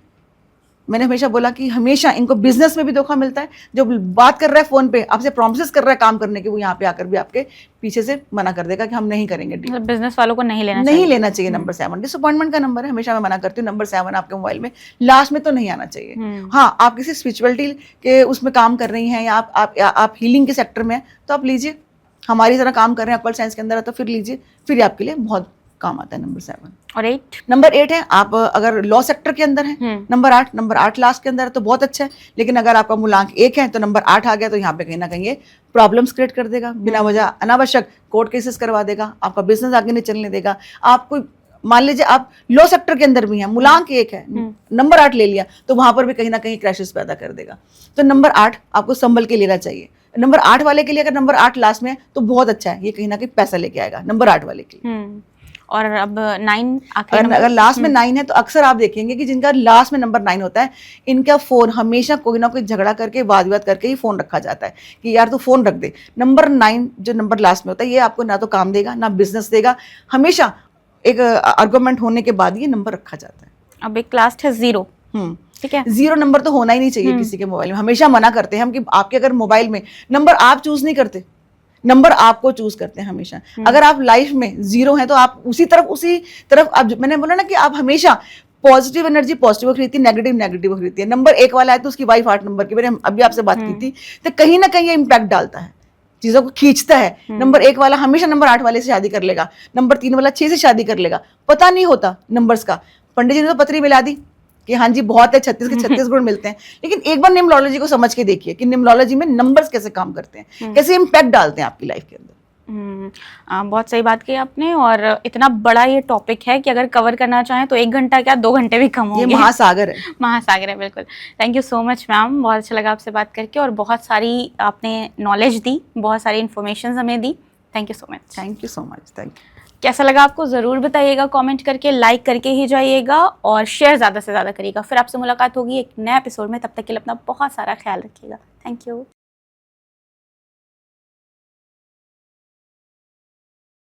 मैंने हमेशा बोला कि हमेशा इनको बिजनेस में भी धोखा मिलता है। जो बात कर रहा है फोन पे, आपसे प्रॉमिसेस कर रहा है काम करने के, वो यहाँ पे आकर भी आपके पीछे से मना कर देगा कि हम नहीं करेंगे डील। मतलब बिजनेस वालों को नहीं लेना चाहिए। नंबर 7 डिसअपॉइंटमेंट का नंबर है। हमेशा मैं मना करती हूँ, नंबर 7 आपके मोबाइल में लास्ट में तो नहीं आना चाहिए। हाँ, आप किसी स्पिरिचुअलिटी के उसमें काम कर रही हैं, या आप हीलिंग के सेक्टर में हैं, तो आप लीजिए। हमारी तरह काम कर रहे हैं अकल साइंस के अंदर, तो फिर लीजिए, फिर आपके लिए बहुत काम आता है नंबर 7। और 8? नंबर 8 है, आप अगर लॉ सेक्टर के अंदर है, नंबर 8 लास्ट के अंदर है तो बहुत अच्छा है। लेकिन अगर आपका मूलांक 1 है तो नंबर 8 आ गया तो यहाँ पे कहीं ना कहीं ये प्रॉब्लम्स क्रिएट कर देगा, बिना वजह अनावश्यक कोर्ट केसेस करवा देगा, आपका बिजनेस आगे नहीं चलने देगा। आपको मान लीजिए आप लॉ सेक्टर के अंदर भी हैं, मूलांक 1 है, नंबर 8 ले लिया तो वहां पर भी कहीं ना कहीं क्रैशेस पैदा कर देगा। तो नंबर 8 आपको संभल के लेना चाहिए। नंबर 8 वाले के लिए अगर नंबर 8 लास्ट में है तो बहुत अच्छा है, ये कहीं ना कहीं पैसा लेके आएगा नंबर 8 वाले के लिए। और अब 9 आखिरी अगर लास्ट में 9 है तो अक्सर आप देखेंगे कि जिनका लास्ट में नंबर 9 होता है, इनका फोन हमेशा कोई ना कोई झगड़ा करके वाद विवाद करके ही फोन रखा जाता है कि यार तू फोन रख दे। नंबर 9 जो नंबर लास्ट में होता है, ये आपको ना तो काम देगा ना बिजनेस देगा, हमेशा एक आर्गुमेंट होने के बाद ये नंबर रखा जाता है। अब एक लास्ट है 0। ठीक है, 0 नंबर तो होना ही नहीं चाहिए किसी के मोबाइल में। हमेशा मना करते हैं हम कि आपके अगर मोबाइल में नंबर आप चूज नहीं करते, नंबर आपको चूज करते हैं हमेशा। अगर आप लाइफ में 0 हैं तो आप उसी तरफ आप, मैंने बोला ना कि आप हमेशा पॉजिटिव एनर्जी पॉजिटिव खरीदती है, नेगेटिव नेगेटिव खरीदती है। नंबर 1 वाला है तो उसकी वाइफ 8 नंबर की, मैंने अभी आपसे बात की थी, तो कहीं ना कहीं ये इम्पैक्ट डालता है, चीजों को खींचता है। नंबर 1 वाला हमेशा नंबर 8 वाले से शादी कर लेगा, नंबर 3 वाला 6 से शादी कर लेगा, पता नहीं होता नंबर्स का। पंडित जी ने तो पत्री मिला दी कि हाँ जी बहुत है, 36 के 36 गुण मिलते हैं, लेकिन एक बार न्यूमरोलॉजी को समझ के देखिए कि न्यूमरोलॉजी में नंबर्स कैसे काम करते हैं, कैसे इम्पैक्ट डालते हैं आपकी लाइफ के अंदर। बहुत सही बात की आपने। और इतना बड़ा ये टॉपिक है कि अगर कवर करना चाहें तो 1 घंटा क्या 2 घंटे भी कम होंगे। ये महासागर है। महासागर है, बिल्कुल। Thank you so much ma'am, बहुत अच्छा लगा आपसे बात करके और बहुत सारी आपने नॉलेज दी, बहुत सारी इन्फॉर्मेशन हमें दी। Thank you so much. Thank you so much. Thank you. कैसा लगा आपको ज़रूर बताइएगा कमेंट करके, लाइक करके ही जाइएगा और शेयर ज़्यादा से ज़्यादा करिएगा। फिर आपसे मुलाकात होगी एक नए एपिसोड में, तब तक के लिए अपना बहुत सारा ख्याल रखिएगा। Thank you.